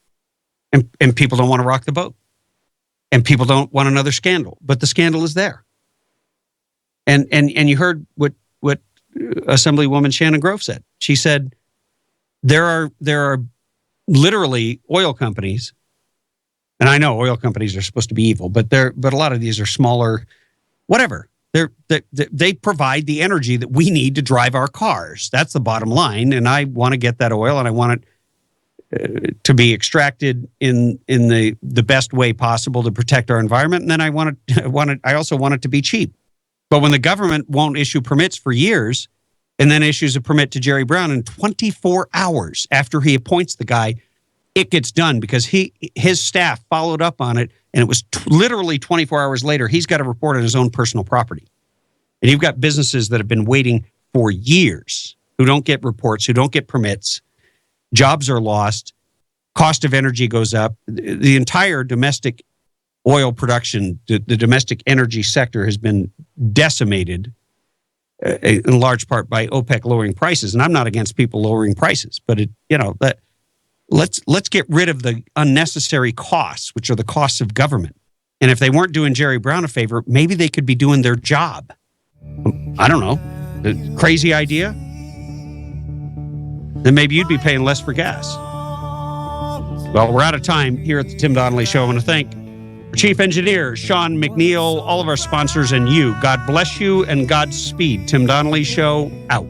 Speaker 2: And people don't want to rock the boat. And people don't want another scandal, but the scandal is there. And you heard what Assemblywoman Shannon Grove said. She said there are literally oil companies, and I know oil companies are supposed to be evil, but a lot of these are smaller, whatever. They provide the energy that we need to drive our cars. That's the bottom line. And I want to get that oil, and I want it to be extracted in the best way possible to protect our environment. And then I also want it to be cheap. But when the government won't issue permits for years and then issues a permit to Jerry Brown in 24 hours after he appoints the guy, it gets done because his staff followed up on it. And it was literally 24 hours later, he's got a report on his own personal property. And you've got businesses that have been waiting for years who don't get reports, who don't get permits. Jobs are lost. Cost of energy goes up. The entire domestic oil production, the domestic energy sector has been decimated in large part by OPEC lowering prices. And I'm not against people lowering prices, but let's get rid of the unnecessary costs, which are the costs of government. And if they weren't doing Jerry Brown a favor, maybe they could be doing their job. I don't know. Crazy idea? Then maybe you'd be paying less for gas. Well, we're out of time here at the Tim Donnelly Show. I want to thank our Chief Engineer, Sean McNeil, all of our sponsors, and you. God bless you and Godspeed. Tim Donnelly Show out.